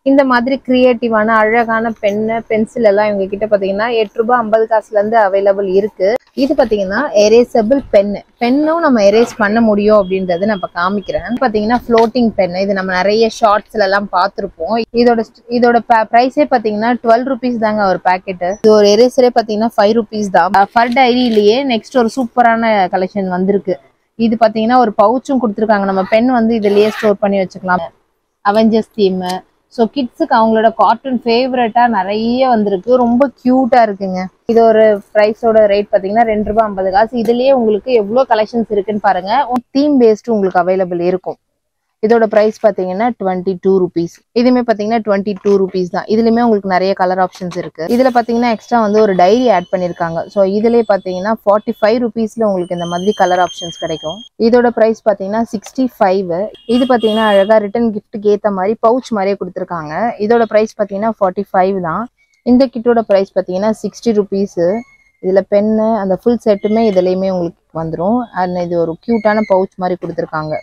இந்த மாதிரி கிரியேட்டிவான அழகான பென்னு பென்சில் எல்லாம் இவங்க கிட்ட பாத்தீங்கன்னா 8 ரூபாய் 50 காசுல இருந்து அவைலபிள் இருக்கு. இது பாத்தீங்கன்னா எரேசபிள் பென்னும் நம்ம எரேஸ் பண்ண முடியும் அப்படின்றது நம்ம காமிக்கிறேன். பாத்தீங்கன்னா ஃப்ளோட்டிங் பென், இது நம்ம நிறைய ஷார்ட்ஸ்ல எல்லாம் பார்த்திருப்போம். இதோட பிரைஸே பாத்தீங்கன்னா 12 ருபீஸ் தாங்க ஒரு பேக்கெட். இது ஒரு எரேசரே பாத்தீங்கன்னா 5 ருபீஸ் தான். ஃபர் டைரியிலேயே நெக்ஸ்ட் ஒரு சூப்பரான கலெக்ஷன் வந்திருக்கு. இது பாத்தீங்கன்னா ஒரு பவுச்சும் கொடுத்துருக்காங்க. நம்ம பென் வந்து இதுலயே ஸ்டோர் பண்ணி வச்சுக்கலாம். அவெஞ்சர்ஸ் தீம், ஸோ கிட்ஸுக்கு அவங்களோட கார்ட்டூன் ஃபேவரட்டா நிறைய வந்திருக்கு. ரொம்ப கியூட்டா இருக்குங்க. இது ஒரு ப்ரைஸோட ரேட் பார்த்தீங்கன்னா 2 ரூபாய் 50 காசு. இதுலயே உங்களுக்கு எவ்வளோ கலெக்ஷன்ஸ் இருக்குன்னு பாருங்க. தீம் பேஸ்டு உங்களுக்கு அவைலபிள் இருக்கும். இதோட பிரைஸ் பாத்தீங்கன்னா 22 ருபீஸ். இதுமே பாத்தீங்கன்னா 22 ருபீஸ் தான். இதுலயுமே உங்களுக்கு நிறைய கலர் ஆப்ஷன்ஸ் இருக்கு. இதுல பாத்தீங்கன்னா எக்ஸ்ட்ரா வந்து ஒரு டைரி ஆட் பண்ணிருக்காங்க. ஸோ இதுலயே பாத்தீங்கன்னா 45 ருபீஸ்ல உங்களுக்கு இந்த மாதிரி கலர் ஆப்ஷன்ஸ் கிடைக்கும். இதோட பிரைஸ் பாத்தீங்கன்னா 65. இது பாத்தீங்கன்னா அழகா ரிட்டன் கிஃப்ட்டுக்கு ஏத்த மாதிரி பவுச் மாதிரியே கொடுத்துருக்காங்க. இதோட பிரைஸ் பாத்தீங்கன்னா 45 தான். இந்த கிட்டோட பிரைஸ் பாத்தீங்கன்னா 60 ருபீஸ். இதுல பென்னு அந்த ஃபுல் செட்டுமே இதுலயுமே உங்களுக்கு வந்துடும். அண்ட் இது ஒரு கியூட்டான பவுச் மாதிரி கொடுத்துருக்காங்க.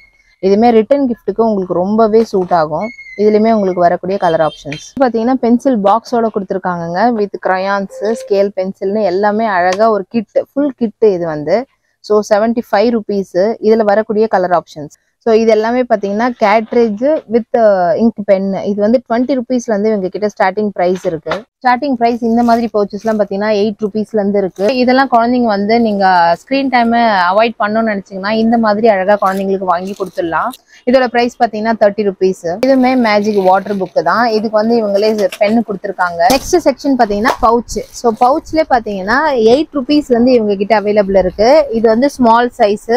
இதுமே ரிட்டன் கிஃப்ட்டுக்கு உங்களுக்கு ரொம்பவே சூட் ஆகும். இதுலயுமே உங்களுக்கு வரக்கூடிய கலர் ஆப்ஷன்ஸ் பாத்தீங்கன்னா பென்சில் பாக்ஸோட கொடுத்துருக்காங்க. வித் கிரையான்ஸ், ஸ்கேல், பென்சில்னு எல்லாமே அழகா ஒரு கிட், ஃபுல் கிட் இது வந்து. So 75 rupees. இதுல வரக்கூடிய கலர் ஆப்ஷன்ஸ். ஸோ இது எல்லாமே பாத்தீங்கன்னா கேட்ரேஜ் வித் இங்க் பென். இது வந்து 20 ருபீஸ்ல இருந்து இவங்க கிட்ட ஸ்டார்டிங் பிரைஸ் இருக்கு. ஸ்டார்டிங் பிரைஸ் இந்த மாதிரி பவுச்சஸ் எல்லாம் பாத்தீங்கன்னா 8 ருபீஸ்ல இருந்து இருக்கு. இதெல்லாம் குழந்தைங்க வந்து நீங்க ஸ்கிரீன் டைம் அவாய்ட் பண்ணணும்னு நினைச்சீங்கன்னா இந்த மாதிரி அழகா குழந்தைங்களுக்கு வாங்கி கொடுத்துடலாம். இதோட பிரைஸ் பாத்தீங்கன்னா 30 ருபீஸ். இதுவுமே மேஜிக் வாட்டர் புக் தான். இதுக்கு வந்து இவங்களே பென் கொடுத்துருக்காங்க. நெக்ஸ்ட் செக்ஷன் பாத்தீங்கன்னா பவுச். ஸோ பவுச்ல பாத்தீங்கன்னா 8 ருபீஸ்ல இருந்து இவங்க கிட்ட அவைலபிள் இருக்கு. இது வந்து ஸ்மால் சைஸ்.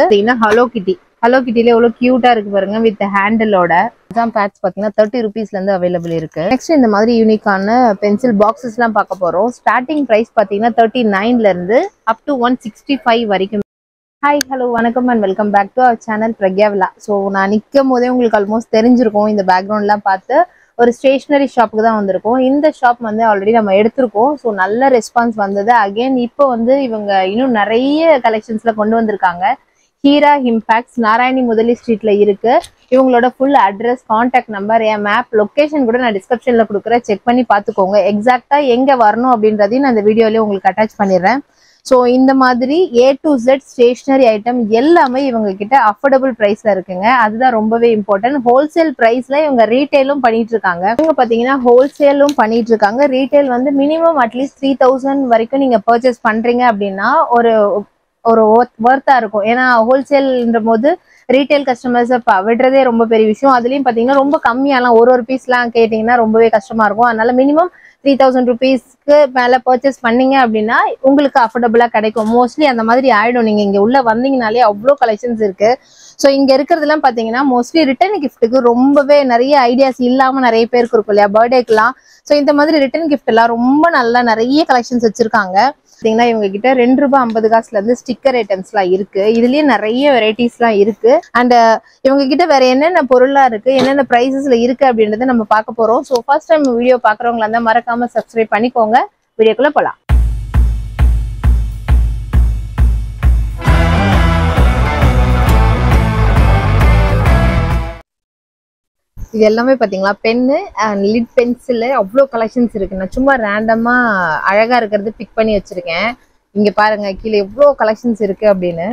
ஹலோ கிட்டில எவ்வளவு கியூட்டா இருக்கு பாருங்க, வித் ஹேண்டிலோட. எக்ஸாம் பேட்ஸ் பாத்தீங்கன்னா 30 ருபீஸ்ல இருந்து அவைலபிள் இருக்கு. நெக்ஸ்ட் இந்த மாதிரி யூனிக்கான பென்சில் பாக்ஸஸ் எல்லாம் பார்க்க போறோம். ஸ்டார்டிங் பிரைஸ் பாத்தீங்கன்னா 39ல இருந்து அப் டு 165 வரைக்கும். ஹாய், ஹலோ, வணக்கம் and welcome back to our channel Pragya Vila. So நான் நிற்கும் போதே உங்களுக்கு ஆல்மோஸ்ட் தெரிஞ்சிருக்கும். இந்த பேக்ரவுண்ட்லாம் பார்த்து ஒரு ஸ்டேஷனரி ஷாப்புக்கு தான் வந்திருக்கோம். இந்த ஷாப் வந்து ஆல்ரெடி நம்ம எடுத்திருக்கோம். ஸோ நல்ல ரெஸ்பான்ஸ் வந்தது. அகெயின் இப்போ வந்து இவங்க இன்னும் நிறைய கலெக்ஷன்ஸ்ல கொண்டு வந்திருக்காங்க. ஹீரா இம்பாக்ட்ஸ் நாராயணி முதலி ஸ்ட்ரீட்ல இருக்கு. இவங்களோட ஃபுல் அட்ரஸ், கான்டாக்ட் நம்பர், என் மேப் லொகேஷன் கூட நான் டிஸ்கிரிப்ஷன்ல கொடுக்குறேன். செக் பண்ணி பார்த்துக்கோங்க. எக்ஸாக்டா எங்க வரணும் அப்படின்றதையும் நான் இந்த வீடியோலயே உங்களுக்கு அட்டாச் பண்ணிடுறேன். ஸோ இந்த மாதிரி A to Z stationery item எல்லாமே இவங்க கிட்ட அஃபோர்டபுள் பிரைஸ்ல இருக்குங்க. அதுதான் ரொம்பவே இம்பார்ட்டன்ட். ஹோல்சேல் பிரைஸ்ல இவங்க ரீட்டைலும் பண்ணிட்டு இருக்காங்க. இவங்க பாத்தீங்கன்னா ஹோல்சேலும் பண்ணிட்டு இருக்காங்க. ரீட்டைல் வந்து மினிமம் அட்லீஸ்ட் 3000 வரைக்கும் நீங்க பர்ச்சேஸ் பண்றீங்க அப்படின்னா ஒரு ஒர்த்தா இருக்கும். ஏன்னா ஹோல்சேல்ன்ற போது ரீட்டைல் கஸ்டமர்ஸை விடுறதே ரொம்ப பெரிய விஷயம். அதுலயும் பாத்தீங்கன்னா ரொம்ப கம்மியாலாம் ஒரு பீஸ்லாம் கேட்டீங்கன்னா ரொம்பவே கஷ்டமா இருக்கும். அதனால மினிமம் 3000 ருபீஸ்க்கு மேல பர்ச்சேஸ் பண்ணீங்க அப்படின்னா உங்களுக்கு அஃபோர்டபுளா கிடைக்கும். மோஸ்ட்லி அந்த மாதிரி ஆயிடும். நீங்க இங்க உள்ள வந்தீங்கனாலே அவ்வளோ கலெக்ஷன்ஸ் இருக்கு. ஸோ இங்க இருக்கிறதுலாம் பாத்தீங்கன்னா மோஸ்ட்லி ரிட்டர்ன் கிஃப்ட்டுக்கு ரொம்பவே நிறைய ஐடியாஸ் இல்லாம நிறைய பேருக்கு இருக்கும் இல்லையா, பர்த்டேக்குலாம். ஸோ இந்த மாதிரி ரிட்டர்ன் கிஃப்ட் எல்லாம் ரொம்ப நல்லா நிறைய கலெக்ஷன்ஸ் வச்சிருக்காங்க. பாத்தீங்கன்னா இவங்க கிட்ட 2 ரூபாய் 50 காசுல இருந்து ஸ்டிக்கர் ஐட்டம்ஸ் எல்லாம் இருக்கு. இதுலயே நிறைய வெரைட்டிஸ் எல்லாம் இருக்கு. அண்ட் இவங்க கிட்ட வேற என்னென்ன பொருளா இருக்கு, என்னென்ன பிரைசஸ்ல இருக்கு அப்படின்றத நம்ம பார்க்க போறோம். ஸோ ஃபர்ஸ்ட் டைம் வீடியோ பாக்குறவங்களா இருந்தா மறக்காம சப்ஸ்கிரைப் பண்ணிக்கோங்க. வீடியோக்குள்ள போலாம். இது எல்லாமே பாத்தீங்களா பென்னு அண்ட் லிட் பென்சில் அவ்வளோ கலெக்ஷன்ஸ் இருக்கு. நான் சும்மா ரேண்டமா அழகா இருக்கிறது பிக் பண்ணி வச்சிருக்கேன். இங்க பாருங்க கீழே எவ்வளோ கலெக்ஷன்ஸ் இருக்கு அப்படின்னு.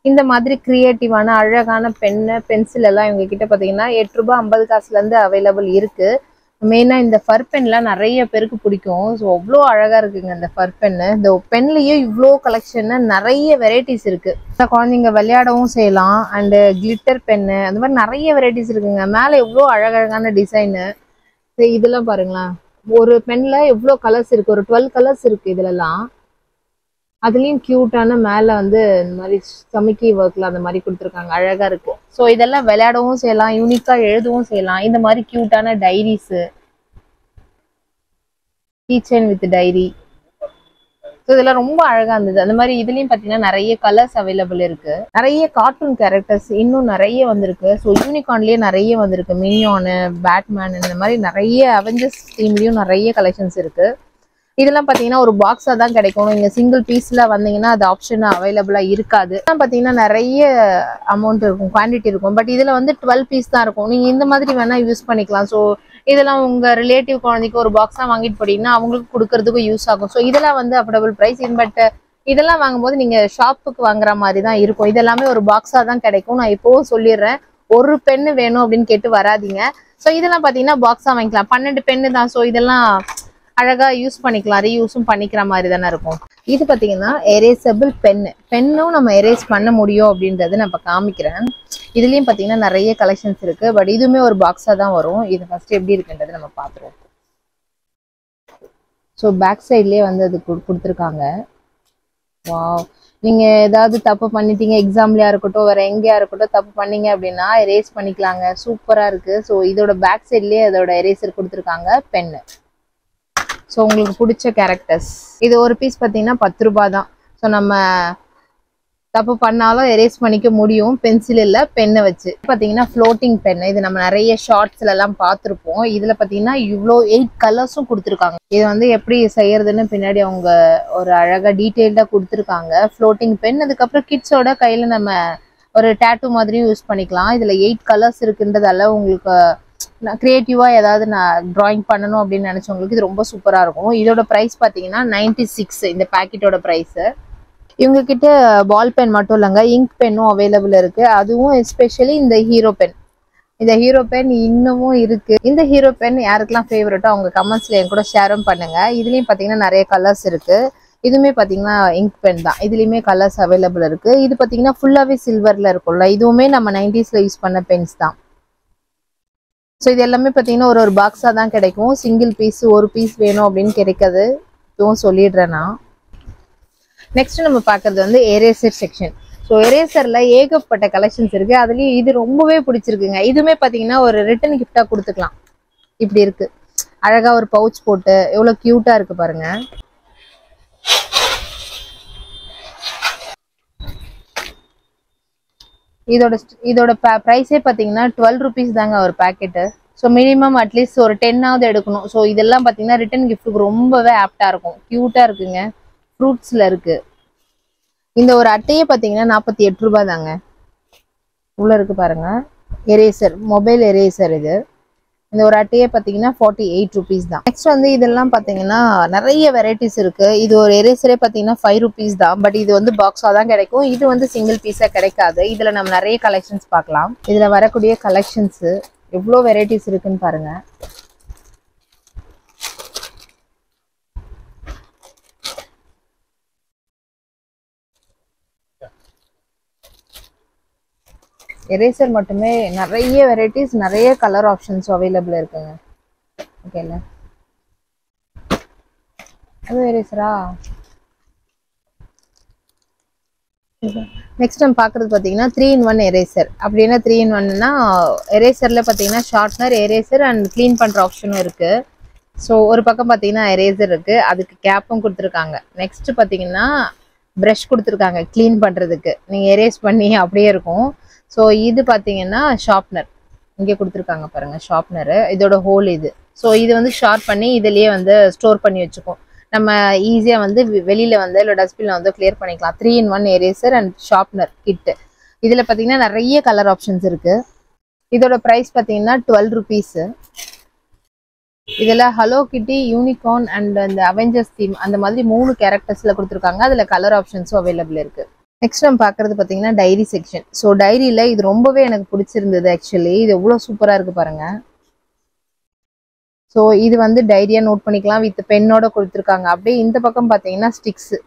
இந்த மாதிரி கிரியேட்டிவான அழகான பென்னு பென்சில் எல்லாம் இவங்க கிட்ட பாத்தீங்கன்னா 8 ரூபாய் 50 காசுல இருந்து அவைலபிள் இருக்கு. மெயினா இந்த ஃபர் பென்லாம் நிறைய பேருக்கு பிடிக்கும். ஸோ அவ்வளோ அழகா இருக்குங்க இந்த ஃபர் பென்னு. இந்த பென்லயே இவ்வளோ கலெக்ஷன் நிறைய வெரைட்டிஸ் இருக்கு. குழந்தைங்க விளையாடவும் செய்யலாம். அண்ட் கிளிட்டர் பென்னு அந்த மாதிரி நிறைய வெரைட்டிஸ் இருக்குங்க. மேல எவ்வளோ அழகழகான டிசைனு. இதெல்லாம் பாருங்களேன், ஒரு பென்ல எவ்வளோ கலர்ஸ் இருக்கு, ஒரு 12 கலர்ஸ் இருக்கு இதுலலாம். அதுலயும் கியூட்டான மேல வந்து இந்த மாதிரி சமிக்கி ஒர்க்ல அந்த மாதிரி கொடுத்துருக்காங்க, அழகா இருக்கு. ஸோ இதெல்லாம் விளையாடவும் செய்யலாம், யூனிக்கா எழுதவும் செய்யலாம். இந்த மாதிரி கியூட்டான diaries, keychain with diary, so இதெல்லாம் ரொம்ப அழகா இருந்தது. அந்த மாதிரி இதுலயும் பாத்தீங்கன்னா நிறைய கலர்ஸ் அவைலபிள் இருக்கு. நிறைய கார்ட்டூன் கேரக்டர்ஸ் இன்னும் நிறைய வந்திருக்கு. ஸோ யூனிகார்ன்லயே நிறைய வந்திருக்கு. மினியானு, பேட்மேன், இந்த மாதிரி நிறைய அவெஞ்சர்ஸ் டீம்லயும் நிறைய கலெக்ஷன்ஸ் இருக்கு. இதெல்லாம் பாத்தீங்கன்னா ஒரு பாக்ஸா தான் கிடைக்கும். நீங்க சிங்கிள் பீஸ்ல வந்தீங்கன்னா அது ஆப்ஷன் அவைலபிளா இருக்காது. பாத்தீங்கன்னா நிறைய அமௌண்ட் இருக்கும், குவான்டிட்டி இருக்கும். பட் இதுல வந்து 12 பீஸ் தான் இருக்கும். நீங்க இந்த மாதிரி வேணா யூஸ் பண்ணிக்கலாம். ஸோ இதெல்லாம் உங்க ரிலேட்டிவ் குழந்தைக்கு ஒரு பாக்ஸா வாங்கிட்டு போட்டீங்கன்னா அவங்களுக்கு கொடுக்கறதுக்கும் யூஸ் ஆகும். ஸோ இதெல்லாம் வந்து அஃபோர்டபுள் பிரைஸ். பட் இதெல்லாம் வாங்கும்போது நீங்க ஷாப்புக்கு வாங்குற மாதிரி தான் இருக்கும். இதெல்லாமே ஒரு பாக்ஸா தான் கிடைக்கும். நான் இப்போவும் சொல்லிடுறேன், ஒரு பென்னு வேணும் அப்படின்னு கேட்டு வராதிங்க. ஸோ இதெல்லாம் பாத்தீங்கன்னா பாக்ஸா வாங்கிக்கலாம். 12 பென்னு தான். ஸோ இதெல்லாம் அழகா யூஸ் பண்ணிக்கலாம், ரீயூஸும் பண்ணிக்கிற மாதிரி தானே இருக்கும். இது பாத்தீங்கன்னா எரேசபிள் பென்னும் நம்ம எரேஸ் பண்ண முடியும் அப்படின்றது நான் இப்ப காமிக்கிறேன். இதுலயும் பாத்தீங்கன்னா நிறைய கலெக்ஷன்ஸ் இருக்கு. பட் இதுவுமே ஒரு பாக்ஸா தான் வரும். இது ஃபர்ஸ்ட் எப்படி இருக்குன்றது நம்ம பாத்துருவோம். ஸோ பேக் சைட்லயே வந்து அது கொடுத்துருக்காங்க. வாவ், நீங்க ஏதாவது தப்பு பண்ணிட்டீங்க, எக்ஸாம்லயா இருக்கட்டும் வேற எங்கேயா இருக்கட்டும் தப்பு பண்ணீங்க அப்படின்னா எரேஸ் பண்ணிக்கலாங்க. சூப்பரா இருக்கு. ஸோ இதோட பேக் சைட்லயே அதோட எரேசர் கொடுத்துருக்காங்க, பென்னு. ஸோ உங்களுக்கு பிடிச்ச கேரக்டர்ஸ். இது ஒரு பீஸ் பார்த்தீங்கன்னா 10 ரூபாய் தான். ஸோ நம்ம தப்பு பண்ணாலும் எரேஸ் பண்ணிக்க முடியும், பென்சில் இல்லை பெண்ணை வச்சு. பார்த்தீங்கன்னா ஃப்ளோட்டிங் பென். இது நம்ம நிறைய ஷார்ட்ஸ்ல எல்லாம் பார்த்துருப்போம். இதுல பார்த்தீங்கன்னா இவ்வளோ 8 கலர்ஸும் கொடுத்துருக்காங்க. இது வந்து எப்படி செய்யறதுன்னு பின்னாடி அவங்க ஒரு அழகா டீட்டெயில்டா கொடுத்துருக்காங்க. Floating pen. அதுக்கப்புறம் கிட்ஸோட கையில நம்ம ஒரு டேட்டூ மாதிரியும் யூஸ் பண்ணிக்கலாம். இதுல 8 கலர்ஸ் இருக்குன்றதால உங்களுக்கு கிரியேட்டிவா ஏதாவது நான் டிராயிங் பண்ணணும் அப்படின்னு நினைச்சவங்களுக்கு இது ரொம்ப சூப்பரா இருக்கும். இதோட பிரைஸ் பாத்தீங்கன்னா 96 இந்த பேக்கெட்டோட பிரைஸ். இவங்க கிட்ட பால் பென் மட்டும் இல்லைங்க, இங்க் பென்னும் அவைலபிள் இருக்கு. அதுவும் எஸ்பெஷலி இந்த ஹீரோ பென். இந்த ஹீரோ பென் இன்னமும் இருக்கு. இந்த ஹீரோ பென் யாருக்கெல்லாம் ஃபேவரட்டோ அவங்க கமெண்ட்ஸ்ல என் கூட ஷேரும் பண்ணுங்க. இதுலயும் பாத்தீங்கன்னா நிறைய கலர்ஸ் இருக்கு. இதுவுமே பாத்தீங்கன்னா இங்க் பென் தான். இதுலயுமே கலர்ஸ் அவைலபிள் இருக்கு. இது பாத்தீங்கன்னா ஃபுல்லாவே சில்வர்ல இருக்கும்ல, இதுவுமே நம்ம 90ஸ்ல யூஸ் பண்ண பென்ஸ் தான். ஸோ இது எல்லாமே பார்த்தீங்கன்னா ஒரு பாக்ஸாக தான் கிடைக்கும். சிங்கிள் பீஸ் ஒரு பீஸ் வேணும் அப்படின்னு கிடைக்காது, இதுவும் சொல்லிடுறேன் நான். நெக்ஸ்ட் நம்ம பார்க்கறது வந்து எரேசர் செக்ஷன். ஸோ எரேசர்ல ஏகப்பட்ட கலெக்ஷன்ஸ் இருக்கு. அதுலயும் இது ரொம்பவே பிடிச்சிருக்குங்க. இதுவுமே பார்த்தீங்கன்னா ஒரு ரிட்டன் கிஃப்டா கொடுத்துக்கலாம். இப்படி இருக்கு, அழகா ஒரு பவுச் போட்டு எவ்வளவு கியூட்டா இருக்கு பாருங்க. இதோட பிரைஸே பார்த்தீங்கன்னா 12 ருபீஸ் தாங்க ஒரு பேக்கெட்டு. ஸோ மினிமம் அட்லீஸ்ட் ஒரு 10ஆவது எடுக்கணும். ஸோ இதெல்லாம் பார்த்தீங்கன்னா ரிட்டன் கிஃப்ட்டுக்கு ரொம்பவே ஆப்டா இருக்கும். கியூட்டா இருக்குங்க. ஃப்ரூட்ஸ்ல இருக்கு. இந்த ஒரு அட்டையே பார்த்தீங்கன்னா 48 ரூபாய் தாங்க. உள்ள இருக்கு பாருங்க, எரேசர், மொபைல் எரேசர். இது இந்த ஒரு அட்டையே பார்த்தீங்கன்னா 48 ருபீஸ் தான். நெக்ஸ்ட் வந்து இதெல்லாம் பார்த்தீங்கன்னா நிறைய வெரைட்டிஸ் இருக்கு. இது ஒரு எரேசரே பார்த்தீங்கன்னா 5 ருபீஸ் தான். பட் இது வந்து பாக்ஸாக தான் கிடைக்கும். இது வந்து சிங்கிள் பீஸாக கிடைக்காது. இதில் நம்ம நிறைய கலெக்ஷன்ஸ் பார்க்கலாம். இதில் வரக்கூடிய கலெக்ஷன்ஸ் எவ்வளோ வெரைட்டிஸ் இருக்குன்னு பாருங்க. எரேசர் மட்டுமே நிறைய வெரைட்டிஸ், நிறைய கலர் ஆப்ஷன்ஸ் அவைலபிள் இருக்குங்க. ஓகேல, அது எரேசரா. நெக்ஸ்ட் நம்ம பார்க்குறது பார்த்தீங்கன்னா 3-in-1 எரேசர். அப்படின்னா 3-in-1னா எரேசரில் பார்த்தீங்கன்னா ஷார்ப்னர், எரேசர் அண்ட் க்ளீன் பண்ணுற ஆப்ஷனும் இருக்குது. ஸோ ஒரு பக்கம் பார்த்தீங்கன்னா எரேசர் இருக்குது, அதுக்கு கேப்பும் கொடுத்துருக்காங்க. நெக்ஸ்ட் பார்த்தீங்கன்னா ப்ரஷ் கொடுத்துருக்காங்க க்ளீன் பண்ணுறதுக்கு, நீங்கள் எரேஸ் பண்ணி அப்படியே இருக்கும். ஸோ இது பார்த்தீங்கன்னா ஷார்ப்னர், இங்கே கொடுத்துருக்காங்க பாருங்கள் ஷார்ப்னரு. இதோட ஹோல் இது. ஸோ இது வந்து ஷார்ப் பண்ணி இதுலேயே வந்து ஸ்டோர் பண்ணி வச்சுக்கும். நம்ம ஈஸியாக வந்து வெளியில் வந்து இல்லை டஸ்ட்பினில் வந்து கிளியர் பண்ணிக்கலாம். 3-in-1 எரேசர் அண்ட் ஷார்ப்னர் கிட்டு. இதில் பார்த்தீங்கன்னா நிறைய கலர் ஆப்ஷன்ஸ் இருக்குது. இதோட ப்ரைஸ் பார்த்தீங்கன்னா 12 ருபீஸு. இதில் ஹலோ கிட்டி, யூனிகார்ன் அண்ட் அந்த அவெஞ்சர்ஸ் தீம் அந்த மாதிரி 3 கேரக்டர்ஸில் கொடுத்துருக்காங்க. அதில் கலர் ஆப்ஷன்ஸும் அவைலபிள் இருக்குது. நெக்ஸ்ட் நம்ம பார்க்குறது பார்த்தீங்கன்னா டைரி செக்ஷன். ஸோ டைரியில் இது ரொம்பவே எனக்கு பிடிச்சிருந்தது ஆக்சுவலி. இது எவ்வளோ சூப்பராக இருக்குது பாருங்கள். ஸோ இது வந்து டைரியா நோட் பண்ணிக்கலாம், வித் பென்னோட கொடுத்துருக்காங்க. அப்படியே இந்த பக்கம் பார்த்தீங்கன்னா ஸ்டிக்ஸு.